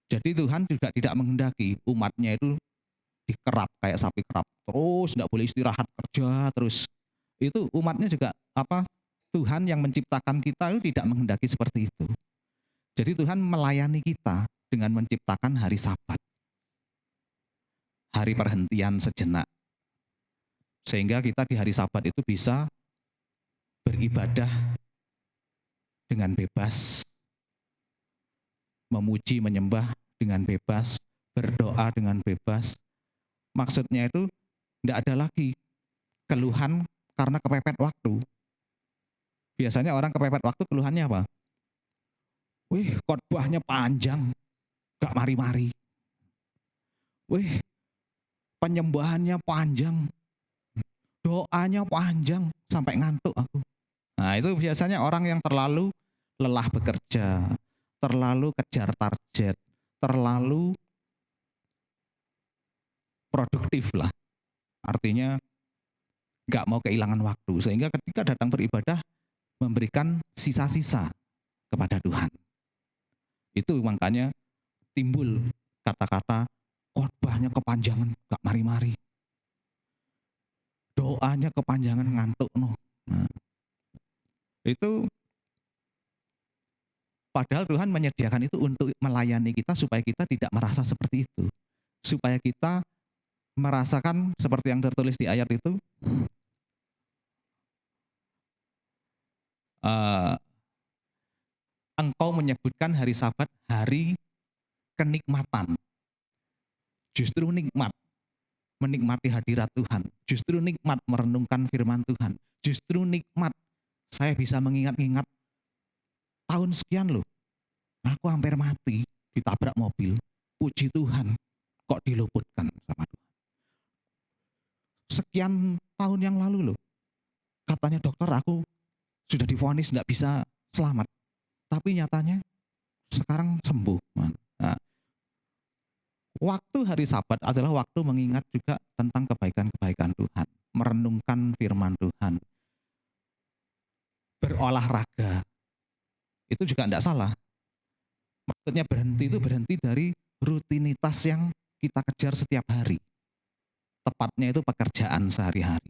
Jadi Tuhan juga tidak menghendaki umatnya itu dikerap kayak sapi kerap, terus tidak boleh istirahat kerja terus. Itu umatnya juga Tuhan yang menciptakan kita itu tidak menghendaki seperti itu. Jadi Tuhan melayani kita dengan menciptakan hari Sabat, hari perhentian sejenak, sehingga kita di hari Sabat itu bisa beribadah dengan bebas, memuji, menyembah dengan bebas, berdoa dengan bebas. Maksudnya itu tidak ada lagi keluhan karena kepepet waktu. Biasanya orang kepepet waktu keluhannya apa? Wih, khotbahnya panjang, gak mari-mari. Wih, penyembahannya panjang, doanya panjang, sampai ngantuk aku. Nah, itu biasanya orang yang terlalu lelah bekerja, terlalu kejar target, terlalu produktif lah. Artinya gak mau kehilangan waktu, sehingga ketika datang beribadah memberikan sisa-sisa kepada Tuhan. Itu makanya timbul kata-kata khotbahnya kepanjangan, gak mari-mari. Doanya kepanjangan, ngantuk no. Nah, itu padahal Tuhan menyediakan itu untuk melayani kita supaya kita tidak merasa seperti itu. Supaya kita merasakan seperti yang tertulis di ayat itu, engkau menyebutkan hari Sabat hari kenikmatan. Justru nikmat menikmati hadirat Tuhan. Justru nikmat merenungkan firman Tuhan. Justru nikmat saya bisa mengingat-ingat tahun sekian loh, aku hampir mati ditabrak mobil. Puji Tuhan, kok diluputkan sama Tuhan. Sekian tahun yang lalu loh, katanya dokter aku sudah divonis tidak bisa selamat. Tapi nyatanya sekarang sembuh. Nah, waktu hari Sabat adalah waktu mengingat juga tentang kebaikan-kebaikan Tuhan, merenungkan firman Tuhan, berolahraga. Itu juga tidak salah. Maksudnya berhenti itu berhenti dari rutinitas yang kita kejar setiap hari. Tepatnya itu pekerjaan sehari-hari.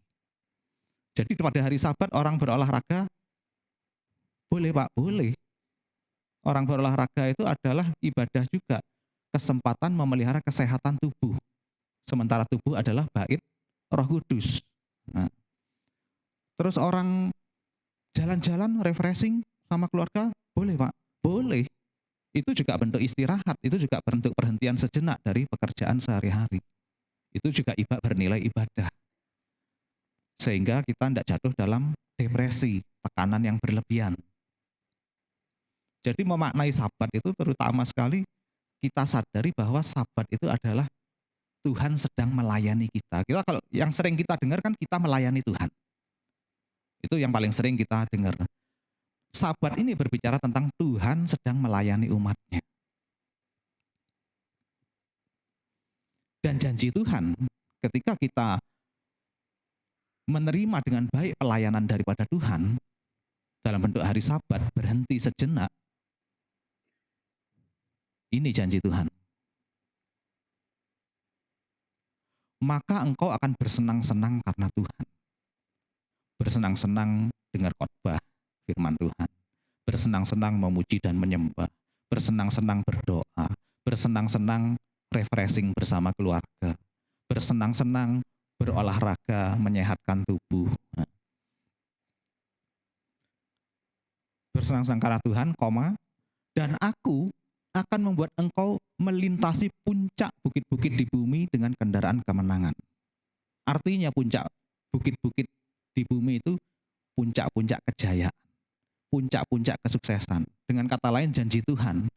Jadi pada hari Sabat orang berolahraga, boleh Pak, boleh. Orang berolahraga itu adalah ibadah juga, kesempatan memelihara kesehatan tubuh. Sementara tubuh adalah bait Roh Kudus. Nah, terus orang jalan-jalan refreshing sama keluarga, boleh Pak, boleh. Itu juga bentuk istirahat, itu juga bentuk perhentian sejenak dari pekerjaan sehari-hari. Itu juga bernilai ibadah. Sehingga kita tidak jatuh dalam depresi, tekanan yang berlebihan. Jadi memaknai Sabat itu terutama sekali kita sadari bahwa Sabat itu adalah Tuhan sedang melayani kita. Kita kalau yang sering kita dengar kan kita melayani Tuhan. Itu yang paling sering kita dengar. Sabat ini berbicara tentang Tuhan sedang melayani umatnya. Dan janji Tuhan ketika kita menerima dengan baik pelayanan daripada Tuhan dalam bentuk hari Sabat, berhenti sejenak. Ini janji Tuhan. Maka engkau akan bersenang-senang karena Tuhan. Bersenang-senang dengar khotbah firman Tuhan. Bersenang-senang memuji dan menyembah. Bersenang-senang berdoa. Bersenang-senang refreshing bersama keluarga. Bersenang-senang berolahraga, menyehatkan tubuh. Bersenang-senang karena Tuhan, dan aku akan membuat engkau melintasi puncak bukit-bukit di bumi dengan kendaraan kemenangan. Artinya puncak bukit-bukit di bumi itu puncak-puncak kejayaan, puncak-puncak kesuksesan. Dengan kata lain janji Tuhan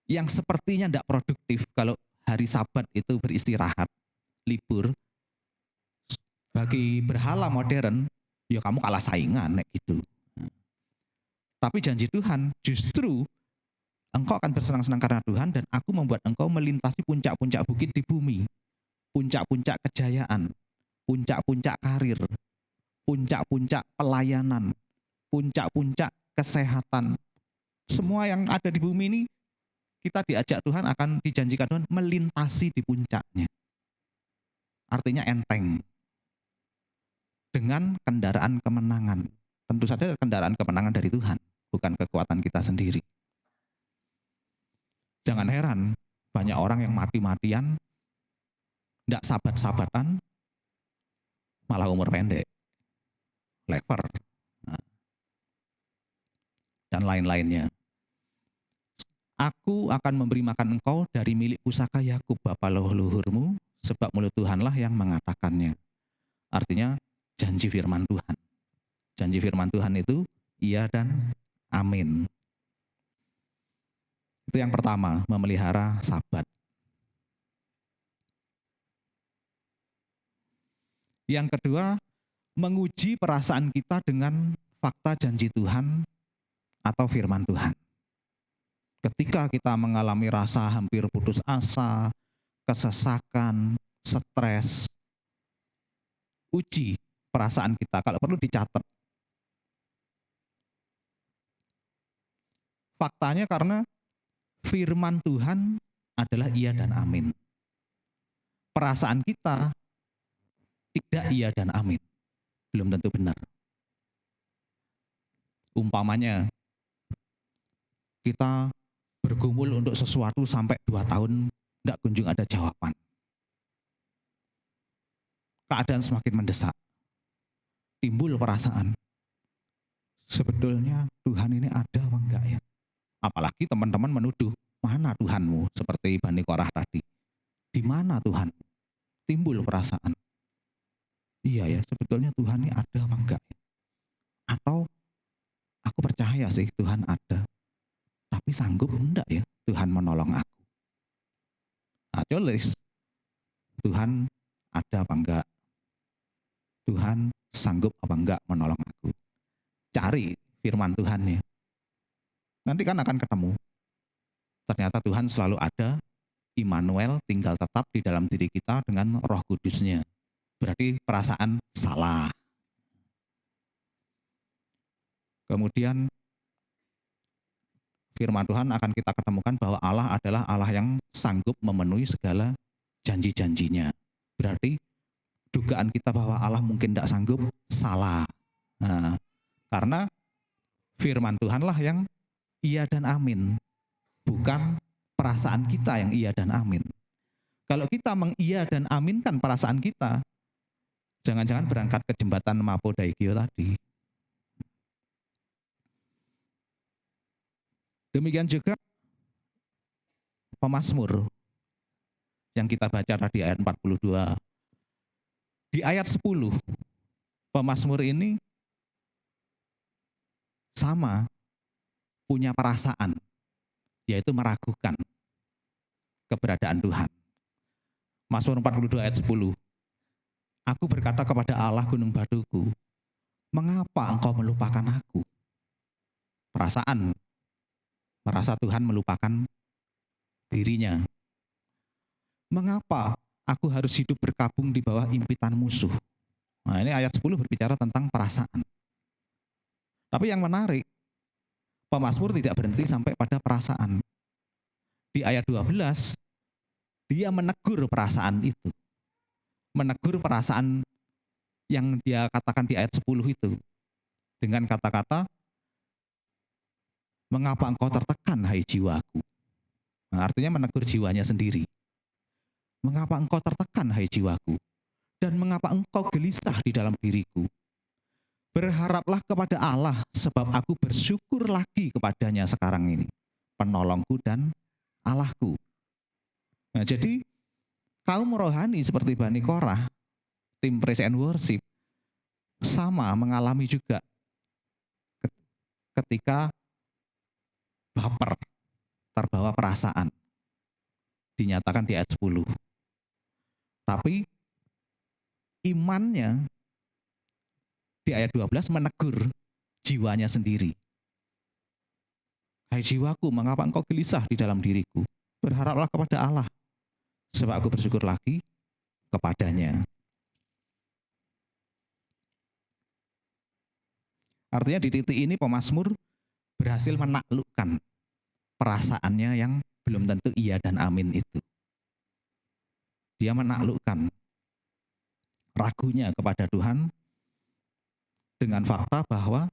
yang sepertinya tidak produktif kalau hari Sabat itu beristirahat, libur. Bagi berhala modern, ya kamu kalah saingan gitu. Tapi janji Tuhan justru engkau akan bersenang-senang karena Tuhan dan aku membuat engkau melintasi puncak-puncak bukit di bumi. Puncak-puncak kejayaan, puncak-puncak karir, puncak-puncak pelayanan, puncak-puncak kesehatan. Semua yang ada di bumi ini kita diajak Tuhan, akan dijanjikan Tuhan melintasi di puncaknya. Artinya enteng. Dengan kendaraan kemenangan. Tentu saja kendaraan kemenangan dari Tuhan, bukan kekuatan kita sendiri. Jangan heran, banyak orang yang mati-matian, tidak sabat-sabatan, malah umur pendek, lever, dan lain-lainnya. Aku akan memberi makan engkau dari milik pusaka Yakub bapa leluhurmu, sebab mulut Tuhanlah yang mengatakannya. Artinya janji firman Tuhan. Janji firman Tuhan itu iya dan amin. Itu yang pertama, memelihara Sabat. Yang kedua, menguji perasaan kita dengan fakta janji Tuhan atau firman Tuhan. Ketika kita mengalami rasa hampir putus asa, kesesakan, stres, uji perasaan kita, kalau perlu dicatat. Faktanya karena firman Tuhan adalah iya dan amin. Perasaan kita tidak iya dan amin. Belum tentu benar. Umpamanya, kita bergumul untuk sesuatu sampai 2 tahun tidak kunjung ada jawaban. Keadaan semakin mendesak. Timbul perasaan, sebetulnya Tuhan ini ada apa enggak ya? Apalagi teman-teman menuduh, mana Tuhanmu? Seperti Bani Korah tadi. Di mana Tuhan? Timbul perasaan. Iya ya, sebetulnya Tuhan ini ada apa enggak ya? Atau aku percaya sih Tuhan ada. Tapi sanggup enggak ya Tuhan menolong aku? Nah, tulis. Tuhan ada apa enggak? Tuhan sanggup apa enggak menolong aku? Cari firman Tuhannya. Nanti kan akan ketemu. Ternyata Tuhan selalu ada, Immanuel tinggal tetap di dalam diri kita dengan Roh Kudusnya. Berarti perasaan salah. Kemudian firman Tuhan akan kita ketemukan bahwa Allah adalah Allah yang sanggup memenuhi segala janji-janjinya. Berarti dugaan kita bahwa Allah mungkin tidak sanggup, salah. Nah, karena firman Tuhanlah yang iya dan amin, bukan perasaan kita yang iya dan amin. Kalau kita mengiya dan aminkan perasaan kita, jangan-jangan berangkat ke jembatan Mapodaikyo tadi. Demikian juga Pemazmur yang kita baca tadi ayat 42. Di ayat 10, pemazmur ini sama punya perasaan, yaitu meragukan keberadaan Tuhan. Mazmur 42 ayat 10. Aku berkata kepada Allah gunung batuku, mengapa engkau melupakan aku? Perasaan, merasa Tuhan melupakan dirinya. Mengapa aku harus hidup berkabung di bawah impitan musuh? Nah, ini ayat 10 berbicara tentang perasaan. Tapi yang menarik, pemazmur tidak berhenti sampai pada perasaan. Di ayat 12, dia menegur perasaan itu. Menegur perasaan yang dia katakan di ayat 10 itu. Dengan kata-kata, mengapa engkau tertekan hai jiwaku? Nah, artinya menegur jiwanya sendiri. Mengapa engkau tertekan hai jiwaku? Dan mengapa engkau gelisah di dalam diriku? Berharaplah kepada Allah, sebab aku bersyukur lagi kepadanya sekarang ini. Penolongku dan Allahku. Nah, jadi kaum rohani seperti Bani Korah, tim praise and worship, sama mengalami juga ketika baper, terbawa perasaan. Dinyatakan di ayat 10. Tapi imannya di ayat 12 menegur jiwanya sendiri. Hai jiwaku, mengapa engkau gelisah di dalam diriku? Berharaplah kepada Allah, sebab aku bersyukur lagi kepadanya. Artinya di titik ini pemazmur berhasil menaklukkan perasaannya yang belum tentu iya dan amin itu. Dia menaklukkan ragunya kepada Tuhan dengan fakta bahwa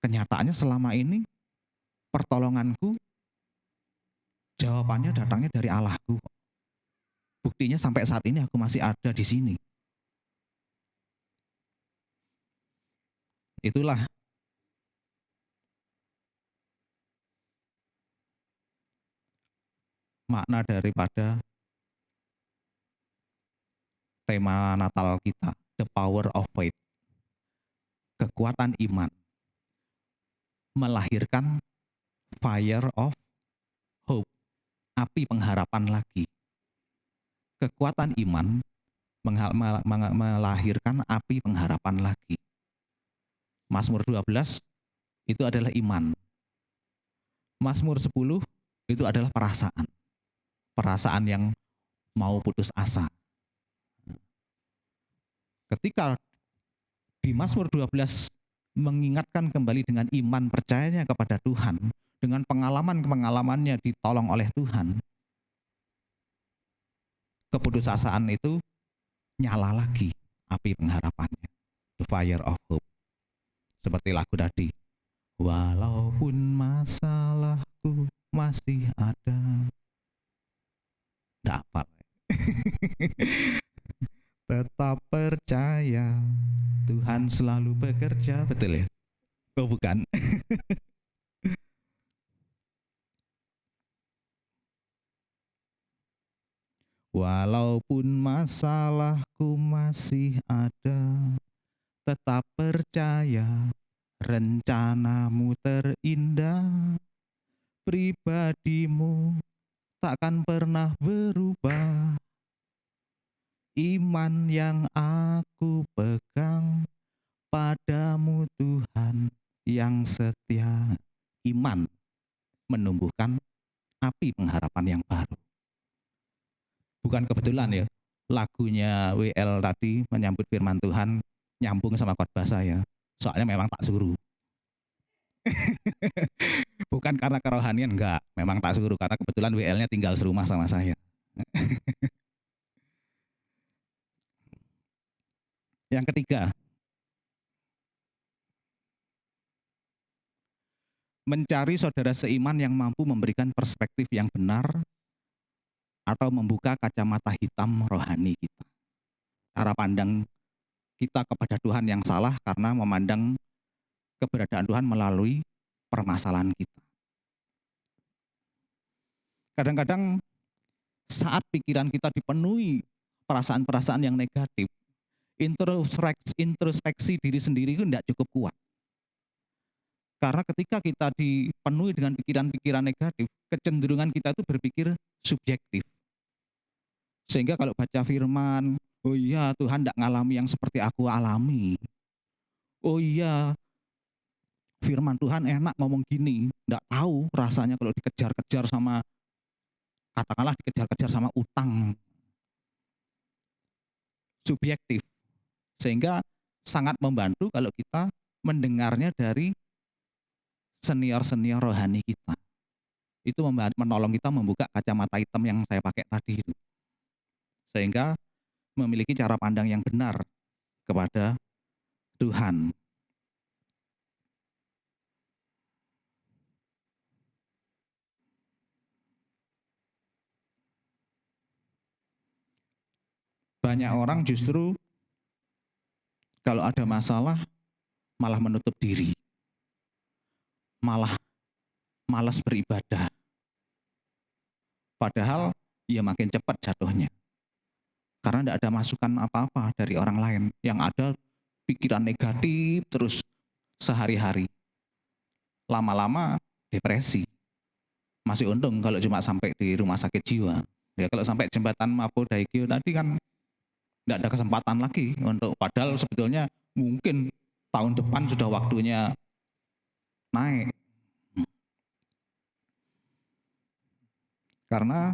kenyataannya selama ini pertolonganku, jawabannya datangnya dari Allahku. Buktinya sampai saat ini aku masih ada di sini. Itulah makna daripada tema Natal kita, the power of faith. Kekuatan iman melahirkan fire of hope, api pengharapan lagi. Kekuatan iman melahirkan api pengharapan lagi. Mazmur 12 itu adalah iman. Mazmur 10 itu adalah perasaan. Perasaan yang mau putus asa. Ketika di Mazmur 12 mengingatkan kembali dengan iman percayanya kepada Tuhan, dengan pengalaman-pengalamannya ditolong oleh Tuhan, keputusasaan itu nyala lagi api pengharapannya, the fire of hope. Seperti lagu tadi, walaupun masalahku masih ada. Nggak apa. Tetap percaya Tuhan selalu bekerja. Betul ya? Oh bukan. Walaupun masalahku masih ada, tetap percaya rencanamu terindah. Pribadimu takkan pernah berubah. Iman yang aku pegang padamu Tuhan yang setia. Iman menumbuhkan api pengharapan yang baru. Bukan kebetulan ya, lagunya WL tadi menyambut firman Tuhan nyambung sama khotbah saya. Soalnya memang tak suruh. Bukan karena kerohanian, enggak. Memang tak suruh karena kebetulan WL-nya tinggal serumah sama saya. Yang ketiga, mencari saudara seiman yang mampu memberikan perspektif yang benar atau membuka kacamata hitam rohani kita. Cara pandang kita kepada Tuhan yang salah karena memandang keberadaan Tuhan melalui permasalahan kita. Kadang-kadang saat pikiran kita dipenuhi perasaan-perasaan yang negatif, introspeksi diri sendiri itu tidak cukup kuat. Karena ketika kita dipenuhi dengan pikiran-pikiran negatif, kecenderungan kita itu berpikir subjektif. Sehingga kalau baca firman, oh iya Tuhan tidak ngalami yang seperti aku alami. Oh iya firman Tuhan enak ngomong gini, tidak tahu rasanya kalau dikejar-kejar sama, katakanlah dikejar-kejar sama utang. Subjektif. Sehingga sangat membantu kalau kita mendengarnya dari senior-senior rohani kita. Itu menolong kita membuka kacamata hitam yang saya pakai tadi itu. Sehingga memiliki cara pandang yang benar kepada Tuhan. Banyak orang justru kalau ada masalah malah menutup diri. Malah malas beribadah. Padahal ya makin cepat jatuhnya. Karena tidak ada masukan apa-apa dari orang lain. Yang ada pikiran negatif terus sehari-hari. Lama-lama depresi. Masih untung kalau cuma sampai di rumah sakit jiwa. Ya kalau sampai jembatan Mapo Daikyo tadi kan tidak ada kesempatan lagi untuk, padahal sebetulnya mungkin tahun depan sudah waktunya naik. Karena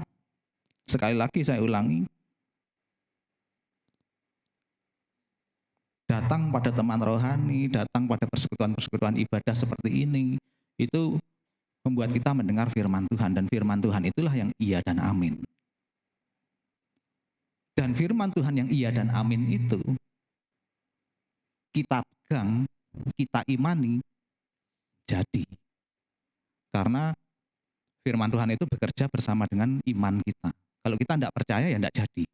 sekali lagi saya ulangi, datang pada teman rohani, datang pada persekutuan-persekutuan ibadah seperti ini, itu membuat kita mendengar firman Tuhan, dan firman Tuhan itulah yang iya dan amin. Dan firman Tuhan yang iya dan amin itu kita pegang, kita imani, jadi. Karena firman Tuhan itu bekerja bersama dengan iman kita. Kalau kita tidak percaya ya tidak jadi.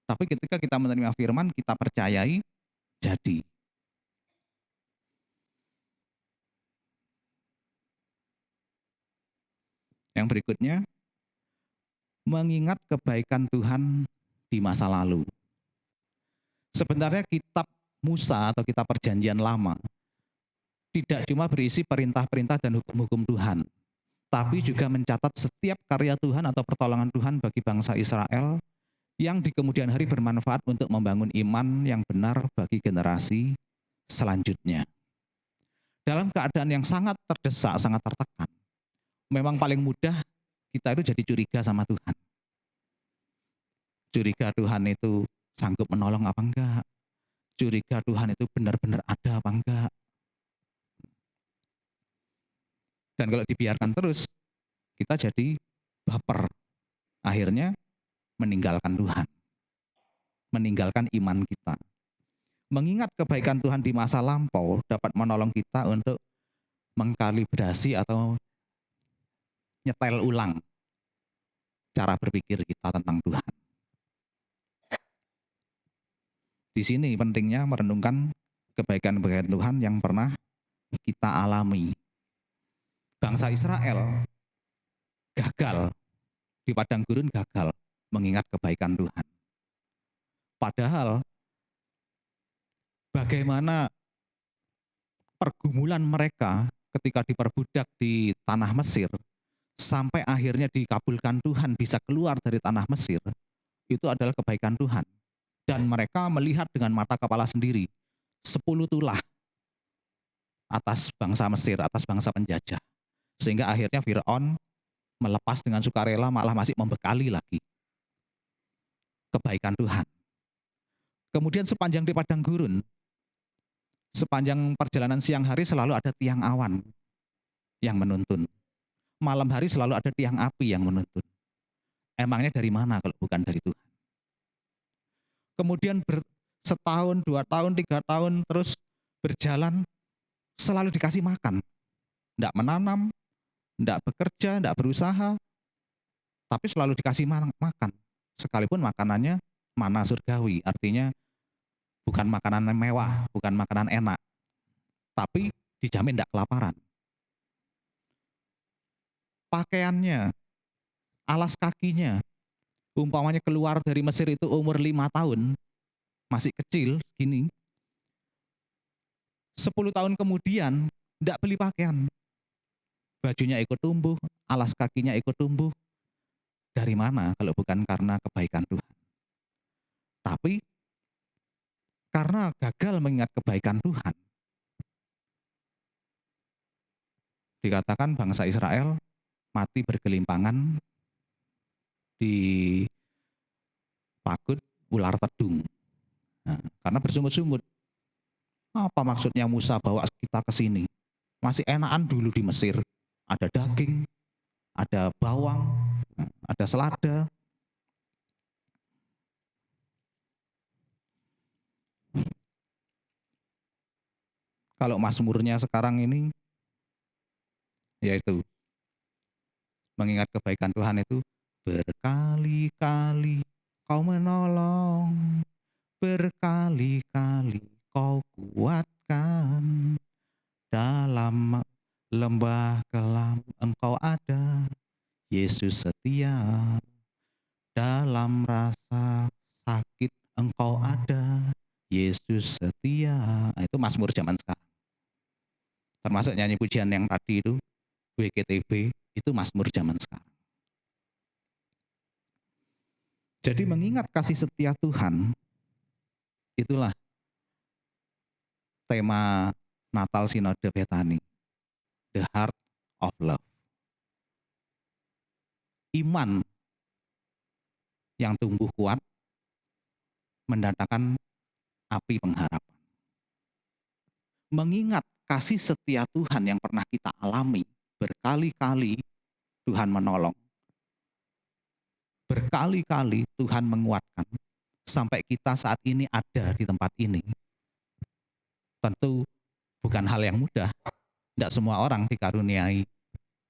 Tapi ketika kita menerima firman, kita percayai, jadi. Yang berikutnya, mengingat kebaikan Tuhan di masa lalu. Sebenarnya kitab Musa atau kitab Perjanjian Lama tidak cuma berisi perintah-perintah dan hukum-hukum Tuhan, tapi juga mencatat setiap karya Tuhan atau pertolongan Tuhan bagi bangsa Israel yang di kemudian hari bermanfaat untuk membangun iman yang benar bagi generasi selanjutnya. Dalam keadaan yang sangat terdesak, sangat tertekan, memang paling mudah kita itu jadi curiga sama Tuhan. Curiga Tuhan itu sanggup menolong apa enggak? Curiga Tuhan itu benar-benar ada apa enggak? Dan kalau dibiarkan terus, kita jadi baper. Akhirnya meninggalkan Tuhan. Meninggalkan iman kita. Mengingat kebaikan Tuhan di masa lampau dapat menolong kita untuk mengkalibrasi atau nyetel ulang cara berpikir kita tentang Tuhan. Di sini pentingnya merenungkan kebaikan-kebaikan Tuhan yang pernah kita alami. Bangsa Israel gagal, di padang gurun gagal mengingat kebaikan Tuhan. Padahal bagaimana pergumulan mereka ketika diperbudak di tanah Mesir, sampai akhirnya dikabulkan Tuhan bisa keluar dari tanah Mesir, itu adalah kebaikan Tuhan. Dan mereka melihat dengan mata kepala sendiri 10 tulah atas bangsa Mesir, atas bangsa penjajah. Sehingga akhirnya Fir'aun melepas dengan sukarela, malah masih membekali lagi kebaikan Tuhan. Kemudian sepanjang di padang gurun, sepanjang perjalanan siang hari selalu ada tiang awan yang menuntun. Malam hari selalu ada tiang api yang menuntun. Emangnya dari mana kalau bukan dari Tuhan? Kemudian setahun, 2 tahun, 3 tahun terus berjalan, selalu dikasih makan. Tidak menanam, tidak bekerja, tidak berusaha, tapi selalu dikasih makan. Sekalipun makanannya mana surgawi, artinya bukan makanan mewah, bukan makanan enak, tapi dijamin tidak kelaparan. Pakaiannya alas kakinya. Umpamanya keluar dari Mesir itu umur 5 tahun, masih kecil gini. 10 tahun kemudian tidak beli pakaian. Bajunya ikut tumbuh, alas kakinya ikut tumbuh. Dari mana kalau bukan karena kebaikan Tuhan? Tapi karena gagal mengingat kebaikan Tuhan, dikatakan bangsa Israel mati bergelimpangan di pagut ular tedung. Nah, karena bersungut-sungut. Apa maksudnya Musa bawa kita ke sini? Masih enakan dulu di Mesir. Ada daging, ada bawang, ada selada. Kalau mazmurnya sekarang ini, yaitu mengingat kebaikan Tuhan itu, berkali-kali kau menolong, berkali-kali kau kuatkan, dalam lembah kelam engkau ada, Yesus setia, dalam rasa sakit engkau ada, Yesus setia. Nah, itu mazmur zaman sekarang. Termasuk nyanyi pujian yang tadi itu, WKTB, itu mazmur zaman sekarang. Jadi mengingat kasih setia Tuhan, itulah tema Natal Sinode Betani, The Heart of Love. Iman yang tumbuh kuat mendatangkan api pengharapan. Mengingat kasih setia Tuhan yang pernah kita alami, berkali-kali Tuhan menolong, berkali-kali Tuhan menguatkan, sampai kita saat ini ada di tempat ini. Tentu bukan hal yang mudah. Tidak semua orang dikaruniai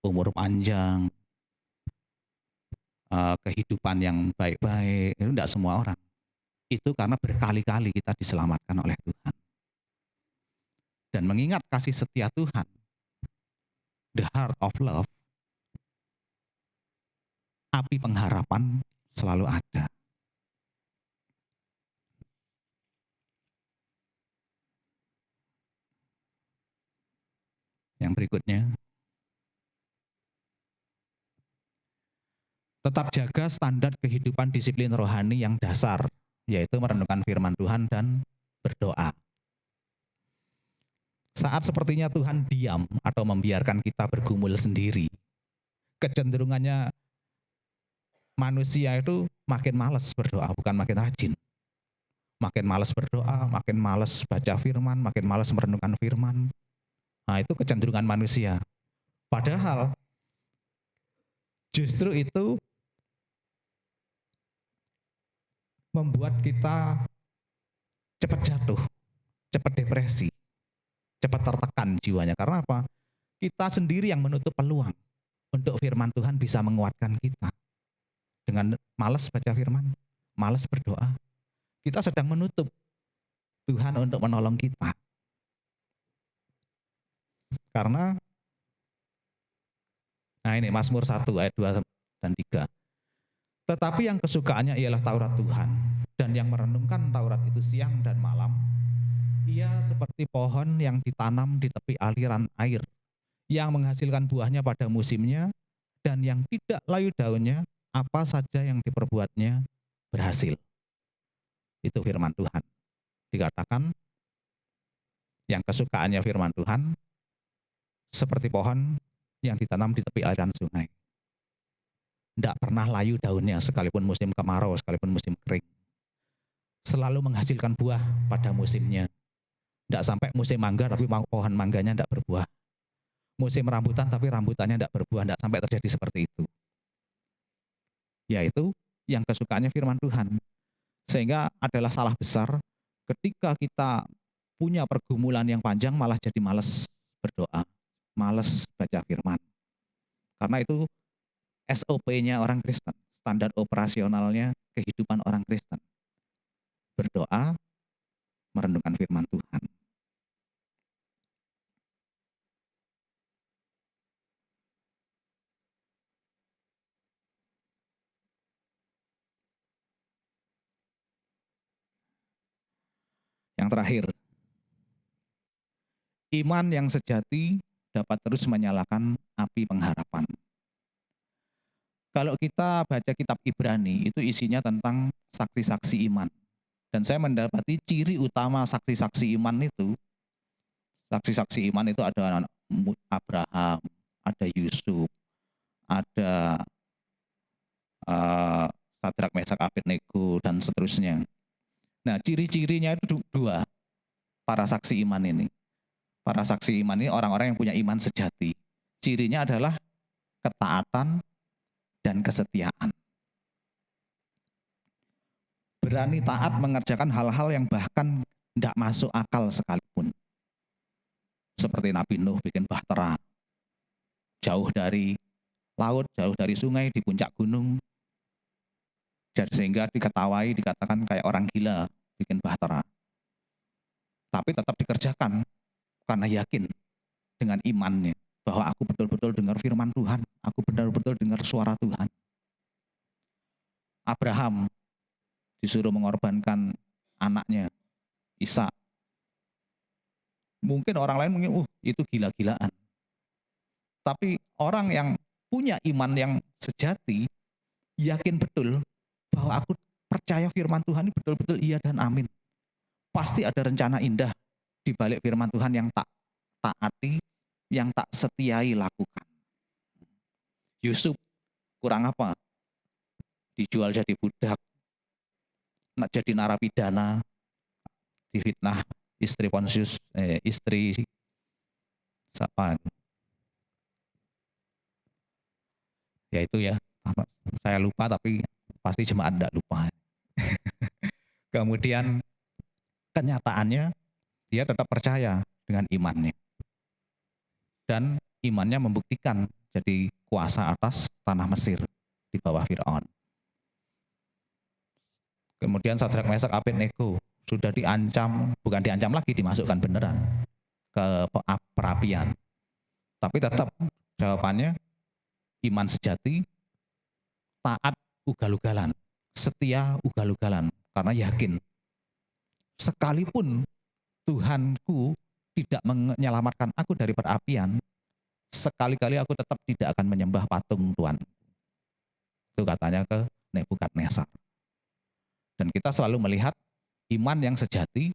umur panjang, kehidupan yang baik-baik. Itu tidak semua orang. Itu karena berkali-kali kita diselamatkan oleh Tuhan. Dan mengingat kasih setia Tuhan, the heart of love, api pengharapan selalu ada. Yang berikutnya, tetap jaga standar kehidupan disiplin rohani yang dasar, yaitu merenungkan firman Tuhan dan berdoa. Saat sepertinya Tuhan diam atau membiarkan kita bergumul sendiri, kecenderungannya manusia itu makin malas berdoa, bukan makin rajin. Makin malas berdoa, makin malas baca firman, makin malas merenungkan firman. Nah, itu kecenderungan manusia. Padahal justru itu membuat kita cepat jatuh, cepat depresi, cepat tertekan jiwanya. Karena apa? Kita sendiri yang menutup peluang untuk firman Tuhan bisa menguatkan kita. Dengan malas baca firman, malas berdoa, kita sedang menutup Tuhan untuk menolong kita. Karena, nah ini Mazmur 1 ayat 2 dan 3. Tetapi yang kesukaannya ialah Taurat Tuhan, dan yang merenungkan Taurat itu siang dan malam, ia seperti pohon yang ditanam di tepi aliran air, yang menghasilkan buahnya pada musimnya, dan yang tidak layu daunnya, apa saja yang diperbuatnya berhasil. Itu firman Tuhan. Dikatakan, yang kesukaannya firman Tuhan, seperti pohon yang ditanam di tepi aliran sungai. Tidak pernah layu daunnya sekalipun musim kemarau, sekalipun musim kering. Selalu menghasilkan buah pada musimnya. Tidak sampai musim mangga tapi pohon mangganya tidak berbuah. Musim rambutan tapi rambutannya tidak berbuah. Tidak sampai terjadi seperti itu. Yaitu yang kesukaannya firman Tuhan. Sehingga adalah salah besar ketika kita punya pergumulan yang panjang malah jadi malas berdoa, malas baca firman. Karena itu SOP-nya orang Kristen, standar operasionalnya kehidupan orang Kristen. Berdoa, merenungkan firman Tuhan. Yang terakhir, iman yang sejati dapat terus menyalakan api pengharapan. Kalau kita baca kitab Ibrani, itu isinya tentang saksi-saksi iman. Dan saya mendapati ciri utama saksi-saksi iman itu, saksi-saksi iman itu ada Abraham, ada Yusuf, ada Sadrak, Mesak, Abednego, dan seterusnya. Nah, ciri-cirinya itu dua, para saksi iman ini. Para saksi iman ini orang-orang yang punya iman sejati. Cirinya adalah ketaatan dan kesetiaan. Berani taat mengerjakan hal-hal yang bahkan tidak masuk akal sekalipun. Seperti Nabi Nuh bikin bahtera, jauh dari laut, jauh dari sungai, di puncak gunung, sehingga dikatakan kayak orang gila bikin bahtera. Tapi tetap dikerjakan karena yakin dengan imannya bahwa aku betul-betul dengar firman Tuhan, aku benar-betul dengar suara Tuhan. Abraham disuruh mengorbankan anaknya Ishak. Mungkin orang lain mungkin itu gila-gilaan. Tapi orang yang punya iman yang sejati yakin betul bahwa aku percaya firman Tuhan ini betul-betul iya dan amin. Pasti ada rencana indah di balik firman Tuhan yang tak taati, yang tak setiai lakukan. Yusuf kurang apa? Dijual jadi budak, nak jadi narapidana, difitnah istri Pontius, istri siapa? Ya itu ya, saya lupa tapi pasti jemaat tidak lupa. Kemudian kenyataannya dia tetap percaya dengan imannya. Dan imannya membuktikan jadi kuasa atas tanah Mesir di bawah Firaun. Kemudian Sadrak, Mesak, Abednego sudah diancam, bukan diancam lagi, dimasukkan beneran ke perapian. Tapi tetap jawabannya iman sejati, taat ugal-ugalan, setia ugal-ugalan, karena yakin sekalipun Tuhanku tidak menyelamatkan aku dari perapian, sekali-kali aku tetap tidak akan menyembah patung Tuhan. Itu katanya ke Nebukadnezar. Dan kita selalu melihat iman yang sejati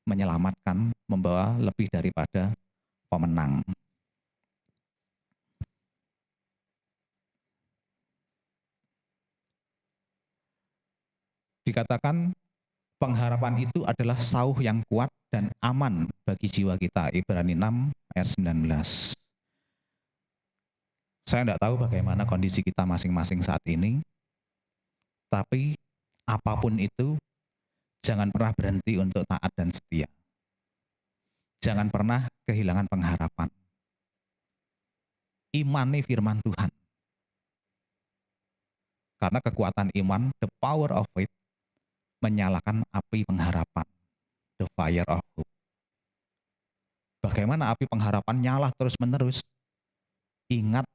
menyelamatkan, membawa lebih daripada pemenang. Dikatakan pengharapan itu adalah sauh yang kuat dan aman bagi jiwa kita. Ibrani 6 ayat 19. Saya tidak tahu bagaimana kondisi kita masing-masing saat ini, tapi apapun itu, jangan pernah berhenti untuk taat dan setia. Jangan pernah kehilangan pengharapan. Imani firman Tuhan. Karena kekuatan iman, the power of faith, menyalakan api pengharapan, the fire of hope. Bagaimana api pengharapan nyala terus-menerus? Ingat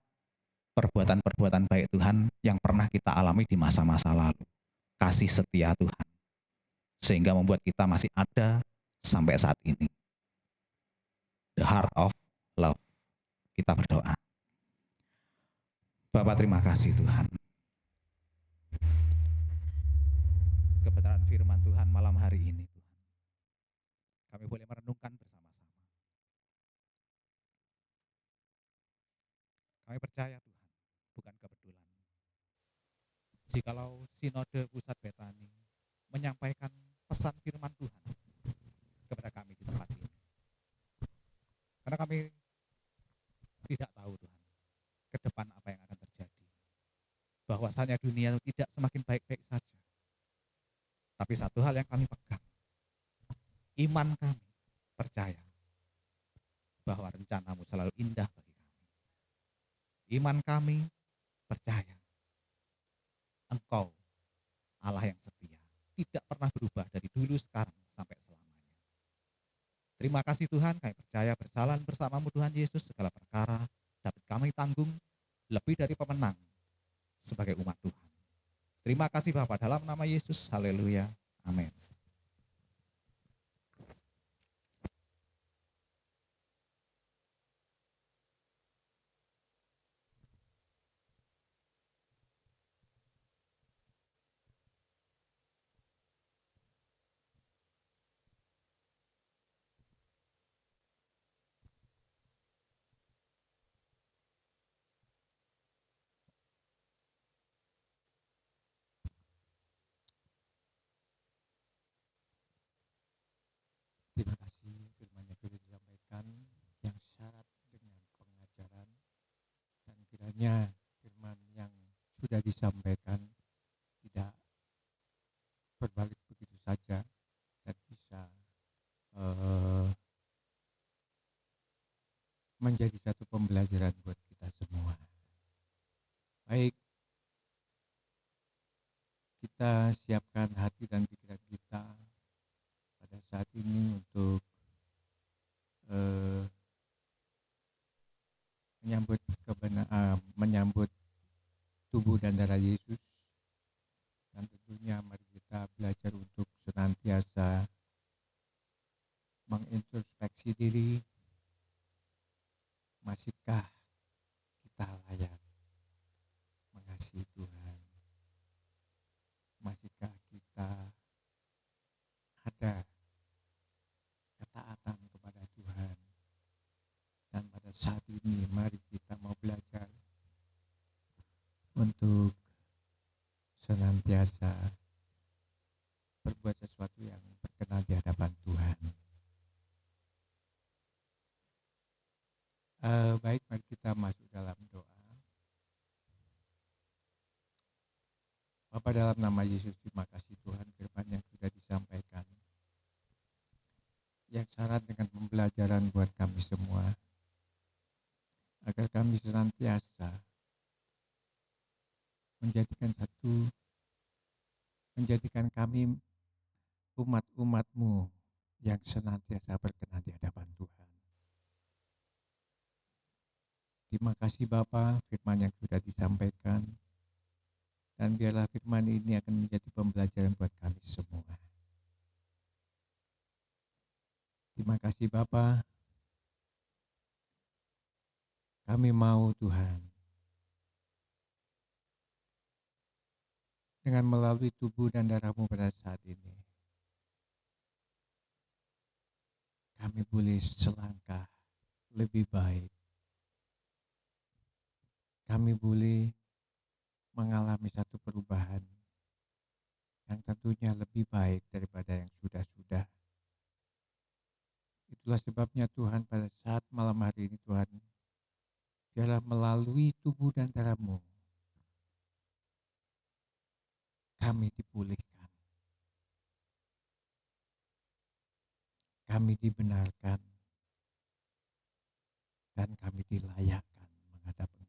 perbuatan-perbuatan baik Tuhan yang pernah kita alami di masa-masa lalu. Kasih setia Tuhan. Sehingga membuat kita masih ada sampai saat ini. The heart of love. Kita berdoa. Bapak, terima kasih Tuhan. Kebenaran firman Tuhan malam hari ini, Tuhan. Kami boleh merenungkan bersama-sama. Kami percaya Tuhan, bukan kebetulan. Jikalau Sinode Pusat Betani menyampaikan pesan firman Tuhan kepada kami di tempat ini. Karena kami tidak tahu Tuhan, ke depan apa yang akan terjadi. Bahwasanya dunia tidak semakin baik-baik saja. Tapi satu hal yang kami pegang, iman kami percaya bahwa rencanamu selalu indah bagi kami. Iman kami percaya Engkau Allah yang setia, tidak pernah berubah dari dulu, sekarang, sampai selamanya. Terima kasih Tuhan, kami percaya berjalan bersamamu Tuhan Yesus, segala perkara dapat kami tanggung lebih dari pemenang sebagai umat Tuhan. Terima kasih Bapa, dalam nama Yesus, haleluya, amin. kiranya firman yang sudah disampaikan tidak berbalik begitu saja dan bisa eh, menjadi satu pembelajaran buat kita semua. Baik, kita siapkan hati dan pikiran kita pada saat ini untuk eh, menyambut tubuh dan darah Yesus, dan tentunya mari kita belajar untuk senantiasa mengintrospeksi diri. Masihkah kita layak mengasihi Tuhan? Masihkah kita ada ketaatan kepada Tuhan? Dan pada saat ini mari kita mau belajar untuk senantiasa berbuat sesuatu yang berkenan di hadapan Tuhan. Baik, mari kita masuk dalam doa. Bapa, dalam nama Yesus, terima kasih Tuhan firman yang sudah disampaikan, yang syarat dengan pembelajaran buat kami semua, agar kami senantiasa menjadikan kami umat-umat-Mu yang senantiasa berkenan di hadapan Tuhan. Terima kasih Bapa, firman yang sudah disampaikan, dan biarlah firman ini akan menjadi pembelajaran buat kami semua. Terima kasih Bapa, kami mau Tuhan, dengan melalui tubuh dan darah-Mu pada saat ini, kami boleh selangkah lebih baik. Kami boleh mengalami satu perubahan yang tentunya lebih baik daripada yang sudah-sudah. Itulah sebabnya Tuhan, pada saat malam hari ini Tuhan, biarlah melalui tubuh dan darah-Mu kami dipulihkan, kami dibenarkan, dan kami dilayakkan menghadap Engkau.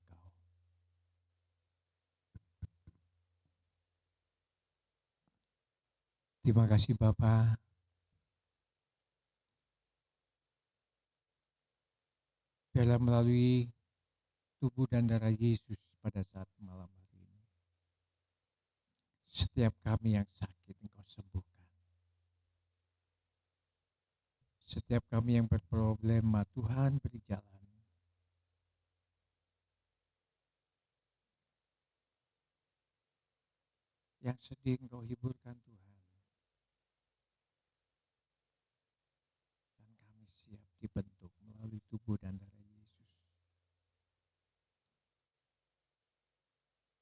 Terima kasih Bapa. Biarlah melalui tubuh dan darah Yesus pada saat malam hari ini, setiap kami yang sakit Engkau sembuhkan. Setiap kami yang berproblema, Tuhan beri jalan. Yang sedih Engkau hiburkan Tuhan. Dan kami siap dibentuk melalui tubuh dan darah Yesus.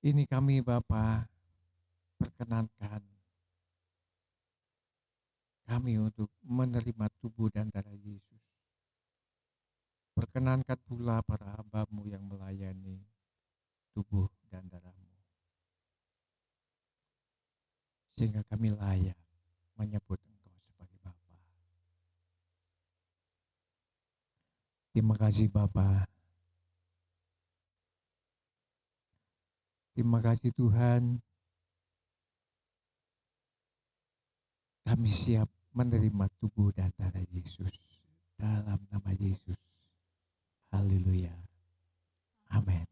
Ini kami Bapa, perkenankan kami untuk menerima tubuh dan darah Yesus. Perkenankan pula para hamba-Mu yang melayani tubuh dan darah-Mu, sehingga kami layak menyebut Engkau sebagai Bapa. Terima kasih Bapa. Terima kasih Tuhan. Kami siap menerima tubuh dan darah Yesus. Dalam nama Yesus. Haleluya. Amin.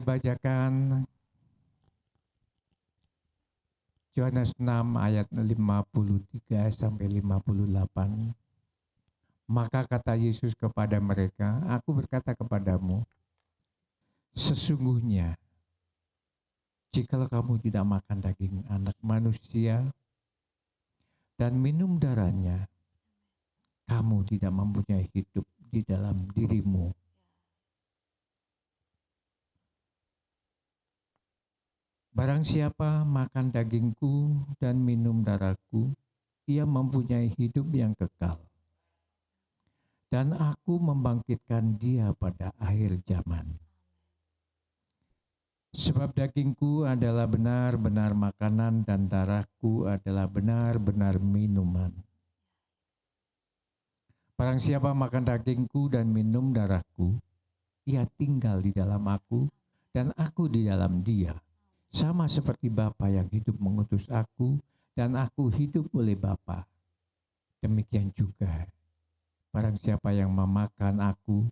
Saya bacakan Yohanes 6 ayat 53 sampai 58. Maka kata Yesus kepada mereka, aku berkata kepadamu, sesungguhnya jikalau kamu tidak makan daging anak manusia dan minum darahnya, kamu tidak mempunyai hidup di dalam dirimu. Barang siapa makan dagingku dan minum darahku, ia mempunyai hidup yang kekal. Dan aku membangkitkan dia pada akhir zaman. Sebab dagingku adalah benar-benar makanan dan darahku adalah benar-benar minuman. Barang siapa makan dagingku dan minum darahku, ia tinggal di dalam aku dan aku di dalam dia. Sama seperti Bapa yang hidup mengutus aku dan aku hidup oleh Bapa. Demikian juga barang siapa yang memakan aku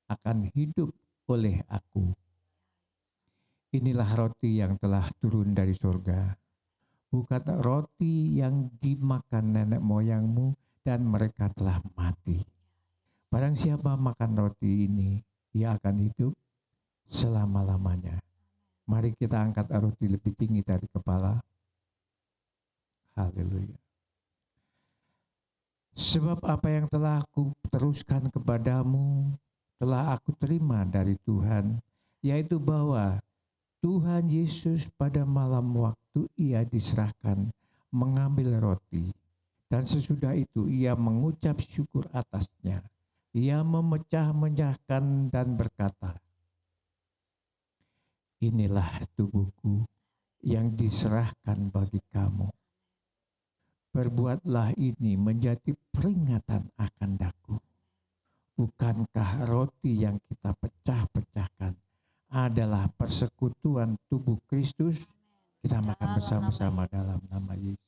akan hidup oleh aku. Inilah roti yang telah turun dari surga, bukan roti yang dimakan nenek moyangmu dan mereka telah mati. Barang siapa makan roti ini, ia akan hidup selama-lamanya. Mari kita angkat roti lebih tinggi dari kepala. Haleluya. Sebab apa yang telah aku teruskan kepadamu, telah aku terima dari Tuhan, yaitu bahwa Tuhan Yesus pada malam waktu ia diserahkan mengambil roti, dan sesudah itu ia mengucap syukur atasnya. Ia memecah-mecahkan dan berkata, inilah tubuhku yang diserahkan bagi kamu. Berbuatlah ini menjadi peringatan akan daku. Bukankah roti yang kita pecah-pecahkan adalah persekutuan tubuh Kristus? Kita makan bersama-sama dalam nama Yesus.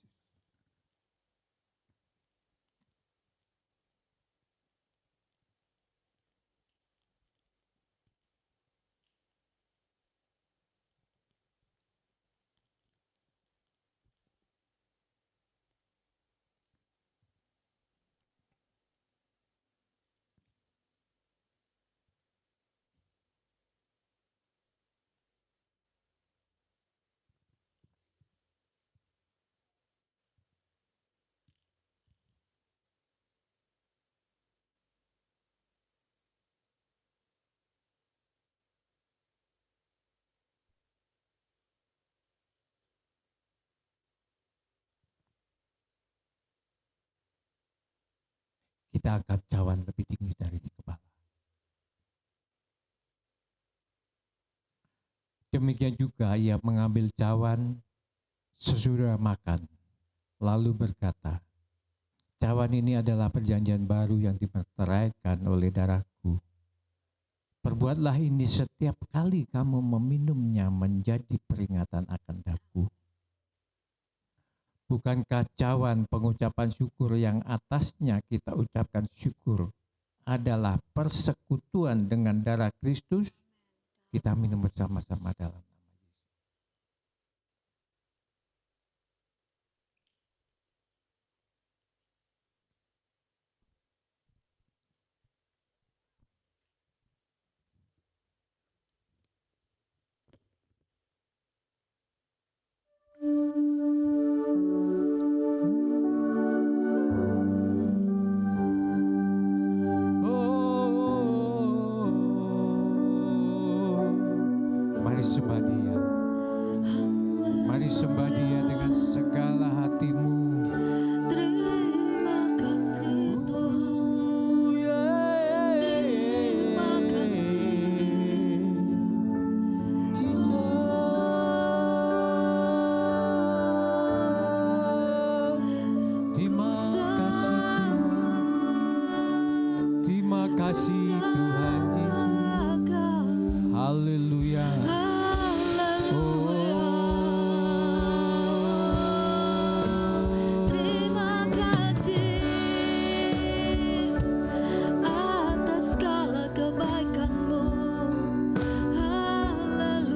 Kita angkat cawan lebih tinggi dari kepala. Demikian juga ia mengambil cawan sesudah makan, lalu berkata, cawan ini adalah perjanjian baru yang dimeteraikan oleh darahku. Perbuatlah ini setiap kali kamu meminumnya menjadi peringatan akan daku. Bukankah cawan pengucapan syukur yang atasnya kita ucapkan syukur adalah persekutuan dengan darah Kristus? Kita minum bersama-sama dalam nama Yesus. Mari sembah Dia. Mari sembah Dia dengan segala hatimu. Terima kasih Tuhan. Terima kasih. Terima kasih Tuhan. Terima kasih Tuhan Yesus. Haleluya. Terima kasih atas segala kebaikan-Mu. Haleluya.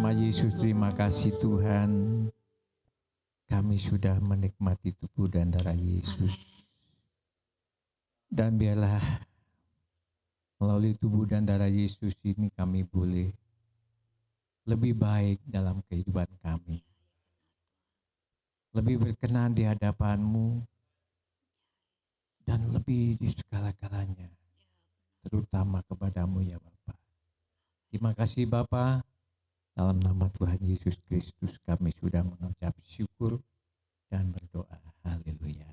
nama Yesus, terima kasih Tuhan. Kami sudah menikmati tubuh dan darah Yesus. Dan biarlah melalui tubuh dan darah Yesus ini kami boleh lebih baik dalam kehidupan kami. Lebih berkenan di hadapan-Mu dan lebih di segala-galanya. Terutama kepada-Mu ya Bapa. Terima kasih Bapa. Dalam nama Tuhan Yesus Kristus kami sudah mengucap syukur dan berdoa. Haleluya.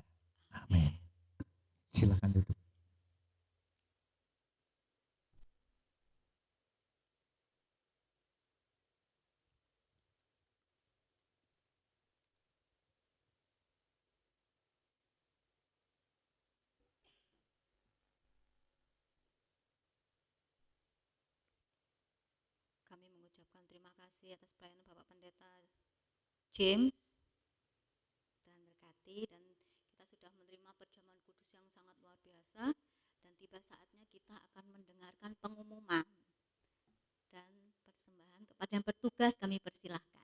Amin. Silakan duduk. Kami mengucapkan terima kasih atas pelayanan Bapak Pendeta James dan berkati, dan kita sudah menerima perjamuan kudus yang sangat luar biasa, dan tiba saatnya kita akan mendengarkan pengumuman dan persembahan. Kepada yang bertugas kami persilahkan.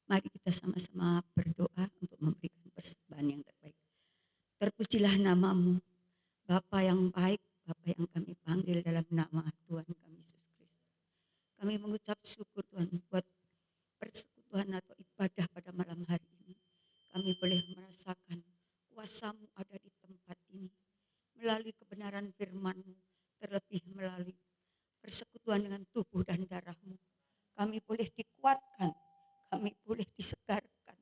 Mari kita sama-sama berdoa untuk memberikan persembahan yang terbaik. Terpujilah nama-Mu, Bapa yang baik, Bapa yang kami panggil dalam nama Tuhan kami Yesus Kristus. Kami mengucap syukur Tuhan buat persekutuan atau ibadah pada malam hari ini. Kami boleh merasakan kuasa-Mu ada di tempat ini, melalui kebenaran firman-Mu, terlebih melalui persekutuan dengan tubuh dan darah-Mu. Kami boleh dikuatkan, kami boleh disegarkan,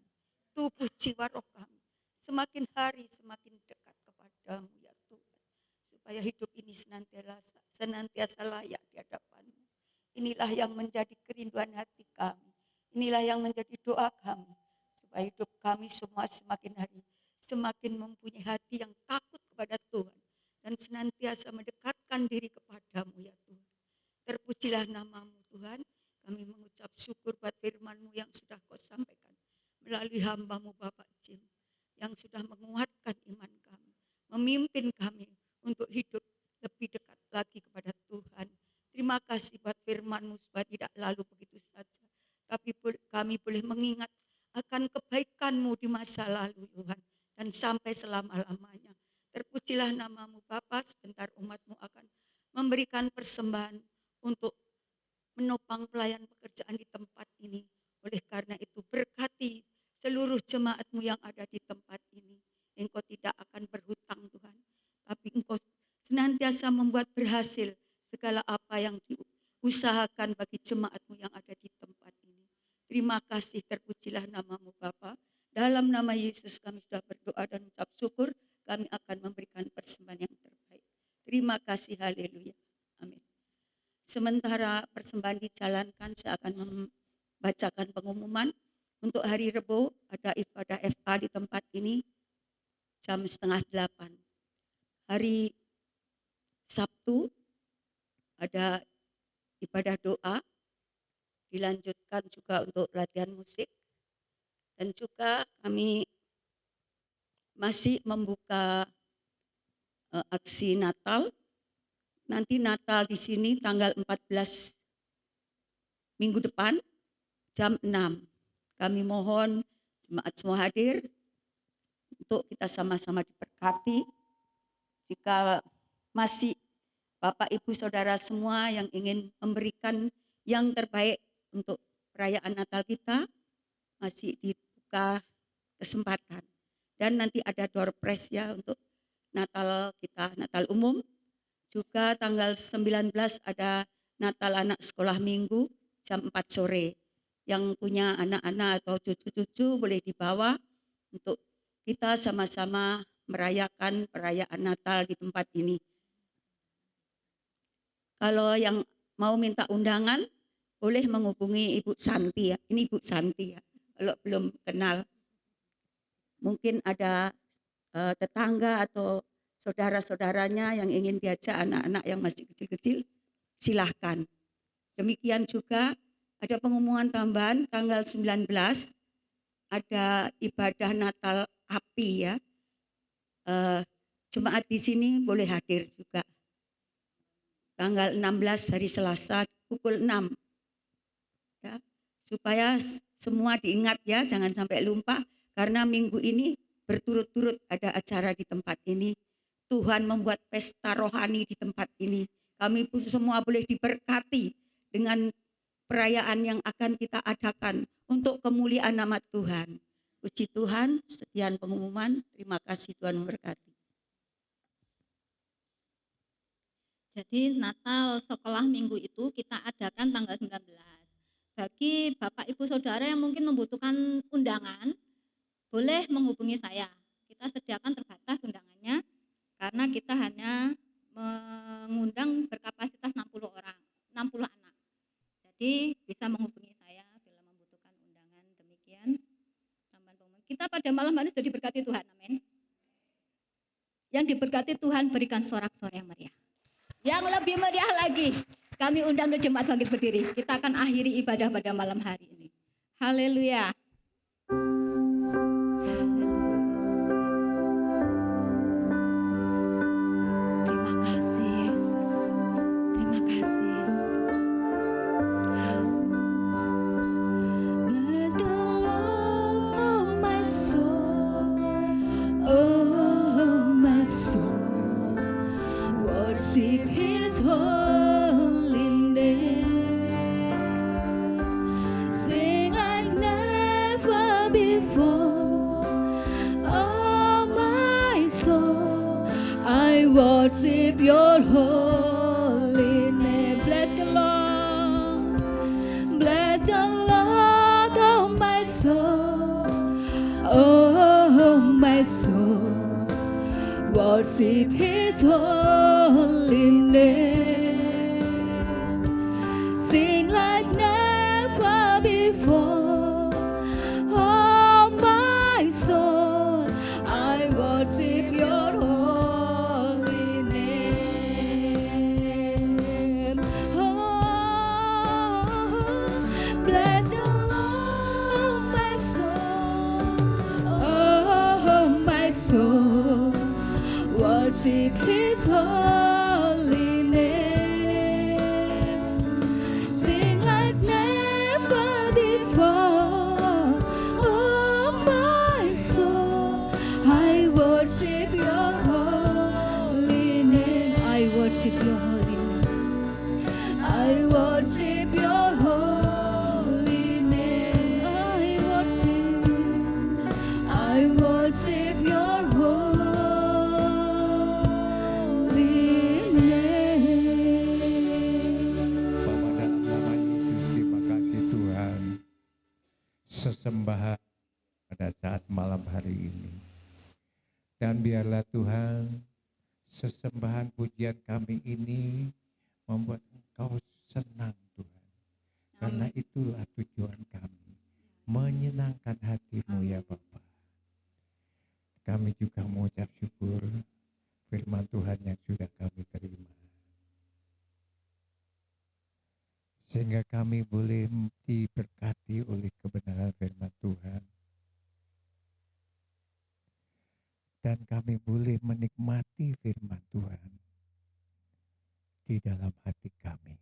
tubuh jiwa roh kami semakin hari semakin dekat kepadamu ya Tuhan, supaya hidup ini senantiasa layak di hadapan-Mu. Inilah yang menjadi kerinduan hati kami, inilah yang menjadi doa kami, supaya hidup kami semua semakin hari semakin mempunyai hati yang takut kepada Tuhan dan senantiasa mendekatkan diri kepadamu ya Tuhan. Terpujilah nama-Mu Tuhan. Kami mengucap syukur buat firman-Mu yang sudah Kau sampaikan melalui hamba-Mu Bapak Jim, yang sudah menguatkan iman kami, memimpin kami untuk hidup lebih dekat lagi kepada Tuhan. Terima kasih buat firman-Mu supaya tidak lalu begitu saja, tapi kami boleh mengingat akan kebaikan-Mu di masa lalu Tuhan, dan sampai selama-lamanya. Terpujilah nama-Mu Bapa. Sebentar umat-Mu akan memberikan persembahan untuk menopang pelayan pekerjaan di tempat ini. Oleh karena itu berkati seluruh jemaat-Mu yang ada di tempat ini. Engkau tidak akan berhutang Tuhan, tapi Engkau senantiasa membuat berhasil segala apa yang diusahakan bagi jemaat-Mu yang ada di tempat ini. Terima kasih, terpujilah nama-Mu Bapa. Dalam nama Yesus kami sudah berdoa dan ucap syukur. Kami akan memberikan persembahan yang terbaik. Terima kasih, haleluya. Amin. Sementara persembahan dijalankan, saya akan membacakan pengumuman. Untuk hari Rebo ada ibadah FA di tempat ini jam 7:30. Hari Sabtu ada ibadah doa, dilanjutkan juga untuk latihan musik, dan juga kami masih membuka aksi Natal. Nanti Natal di sini tanggal 14 minggu depan jam 6. Kami mohon jemaat semua hadir untuk kita sama-sama diberkati. Jika masih Bapak Ibu Saudara semua yang ingin memberikan yang terbaik untuk perayaan Natal kita, masih dibuka kesempatan. Dan nanti ada door prize ya untuk Natal kita, Natal umum. Juga tanggal 19 ada Natal anak sekolah minggu jam 4 sore. Yang punya anak-anak atau cucu-cucu boleh dibawa untuk kita sama-sama merayakan perayaan Natal di tempat ini. Kalau yang mau minta undangan boleh menghubungi Ibu Santi ya. Ini Ibu Santi ya, kalau belum kenal. mungkin ada tetangga atau saudara-saudaranya yang ingin diajak anak-anak yang masih kecil-kecil, silahkan. Demikian juga ada pengumuman tambahan tanggal 19, ada ibadah Natal api ya. Jemaat di sini boleh hadir juga. Tanggal 16 hari Selasa pukul 6. Ya, supaya semua diingat ya, jangan sampai lupa karena minggu ini berturut-turut ada acara di tempat ini. Tuhan membuat pesta rohani di tempat ini. Kami pun semua boleh diberkati dengan perayaan yang akan kita adakan untuk kemuliaan nama Tuhan. Puji Tuhan, sekian pengumuman. Terima kasih, Tuhan memberkati. Jadi Natal sekolah minggu itu kita adakan tanggal 19. Bagi Bapak Ibu Saudara yang mungkin membutuhkan undangan, boleh menghubungi saya. Kita sediakan terbatas undangannya karena kita hanya mengundang berkapasitas 60 orang, 60 anak. Jadi bisa menghubungi saya bila membutuhkan undangan. Demikian tambahan pengumuman. Kita pada malam hari sudah diberkati Tuhan, amin. Yang diberkati Tuhan berikan sorak-sorai yang meriah. Yang lebih meriah lagi, kami undang jemaat bangkit berdiri. Kita akan akhiri ibadah pada malam hari ini. Haleluya. Terima kasih Yesus. Terima kasih Yesus. Bless the Lord, oh my soul. Oh my soul. Worship His holy name. Sing like never before. Oh my soul, I worship Your holy name. Bless the Lord, bless the Lord, oh my soul, oh my soul. Worship His holy name. Sing like never before. Oh my soul, I worship Your holy name. Oh, bless the Lord, my soul. Oh my soul. Worship His holy name. Sing like never before. Oh my soul, I worship Your holy name. I worship Your holy name. I worship Your holy name. I worship Your holy Bapa dalam nama Yesus, terima kasih Tuhan. Sesembahan pada saat malam hari ini. Dan biarlah Tuhan, sesembahan pujian kami ini membuat Engkau senang Tuhan. Karena itulah tujuan kami, menyenangkan hati-Mu ya Bapa. Kami juga mengucap syukur firman Tuhan yang sudah kami terima. Sehingga kami boleh diberkati oleh kebenaran firman Tuhan. Dan kami boleh menikmati firman Tuhan di dalam hati kami.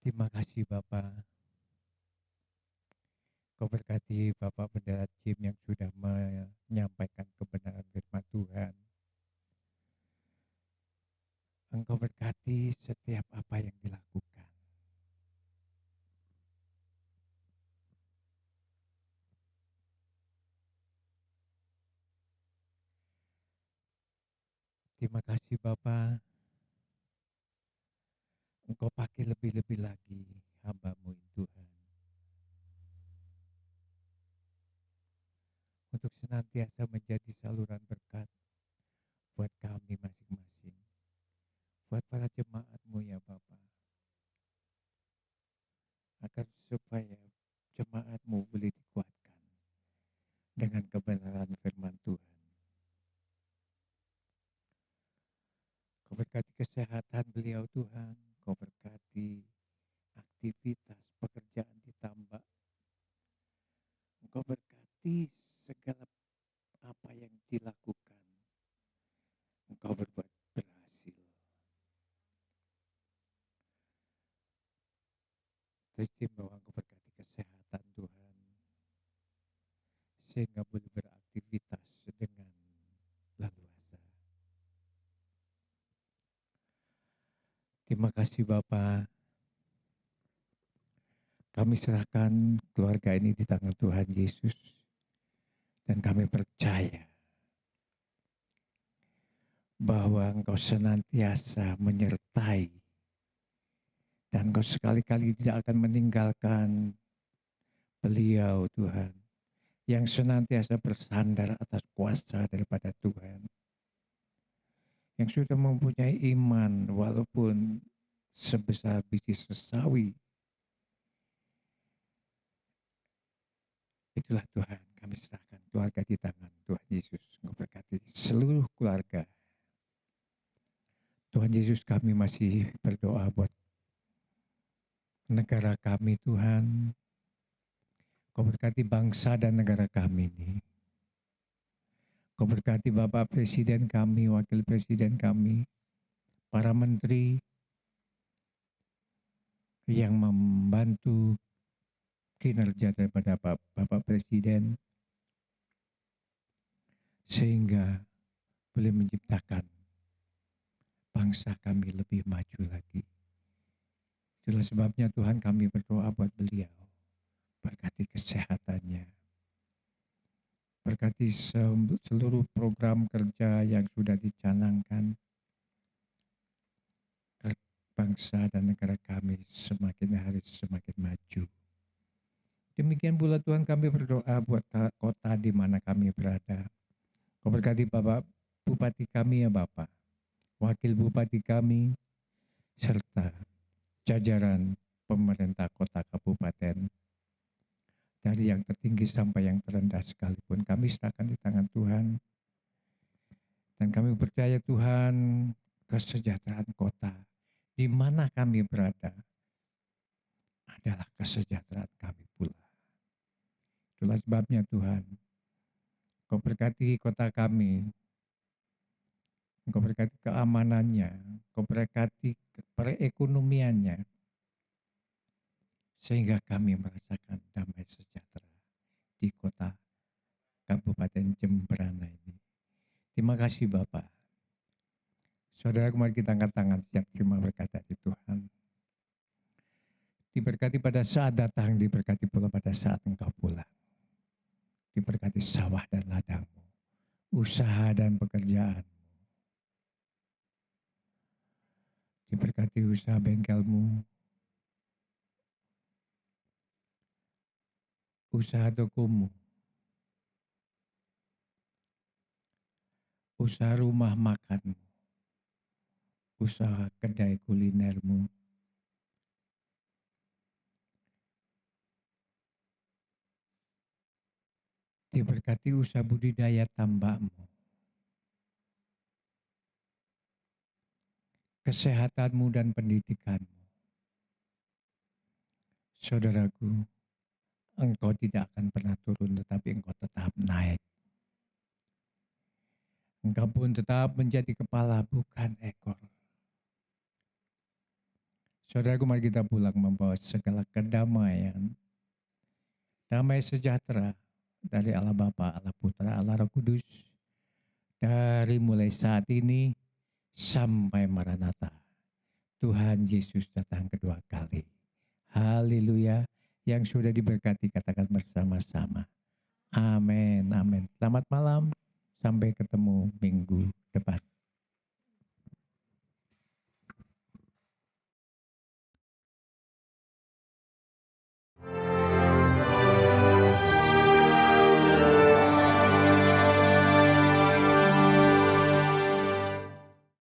Terima kasih Bapak. Kau berkati Bapak Pendeta Jim yang sudah menyampaikan kebenaran firman Tuhan. Engkau berkati setiap apa yang dilakukan. Terima kasih Bapak. Engkau pakai lebih-lebih lagi hamba-Mu Tuhan. Untuk senantiasa menjadi saluran berkat buat kami masing-masing. Buat para jemaat-Mu ya Bapak. Agar supaya jemaat kebenaran firman Tuhan. Kau berkati kesehatan beliau Tuhan, Kau berkati aktivitas pekerjaan ditambah. Engkau berkati segala apa yang dilakukan. Engkau berbuat berhasil. Teristimewa Engkau berkati kesehatan Tuhan, sehingga boleh beraktivitas dengan leluasa. Terima kasih Bapa. Kami serahkan keluarga ini di tangan Tuhan Yesus. Dan kami percaya bahwa Engkau senantiasa menyertai. Dan Engkau sekali-kali tidak akan meninggalkan beliau Tuhan. Yang senantiasa bersandar atas kuasa daripada Tuhan. Yang sudah mempunyai iman walaupun sebesar biji sesawi. Itulah Tuhan, kami serahkan keluarga di tangan Tuhan Yesus. Engkau berkati seluruh keluarga. Tuhan Yesus, kami masih berdoa buat negara kami Tuhan. Kau berkati bangsa dan negara kami ini. Kau berkati Bapak Presiden kami, Wakil Presiden kami, para menteri yang membantu kinerja daripada Bapak Presiden, sehingga boleh menciptakan bangsa kami lebih maju lagi. Itulah sebabnya Tuhan kami berdoa buat beliau. Berkati kesehatannya. Berkati seluruh program kerja yang sudah dicanangkan. Bangsa dan negara kami semakin hari semakin maju. Demikian pula Tuhan kami berdoa buat kota di mana kami berada. Kau berkati Bapak Bupati kami ya Bapak, Wakil Bupati kami, serta jajaran pemerintah kota kabupaten. Dari yang tertinggi sampai yang terendah sekalipun kami serahkan di tangan Tuhan. Dan kami percaya Tuhan kesejahteraan kota di mana kami berada adalah kesejahteraan kami pula. Itulah sebabnya Tuhan, Kau berkati kota kami, Kau berkati keamanannya, Kau berkati perekonomiannya, sehingga kami merasakan damai sejahtera di kota Kabupaten Jemberana ini. Terima kasih Bapak. Saudara, mari kita angkat tangan siap terima berkat dari Tuhan. Diberkati pada saat datang, diberkati pula pada saat Engkau pulang. Diberkati sawah dan ladangmu, usaha dan pekerjaanmu. Diberkati usaha bengkelmu, usaha tokomu, usaha rumah makanmu, usaha kedai kulinermu. Diberkati usaha budidaya tambakmu. Kesehatanmu dan pendidikanmu. Saudaraku, engkau tidak akan pernah turun tetapi engkau tetap naik. Engkau pun tetap menjadi kepala bukan ekor. Saudaraku, mari kita pulang membawa segala kedamaian, damai sejahtera dari Allah Bapa, Allah Putra, Allah Roh Kudus, dari mulai saat ini sampai Maranatha. Tuhan Yesus datang kedua kali. Haleluya. Yang sudah diberkati katakan bersama-sama. Amin, amin. Selamat malam. Sampai ketemu minggu depan.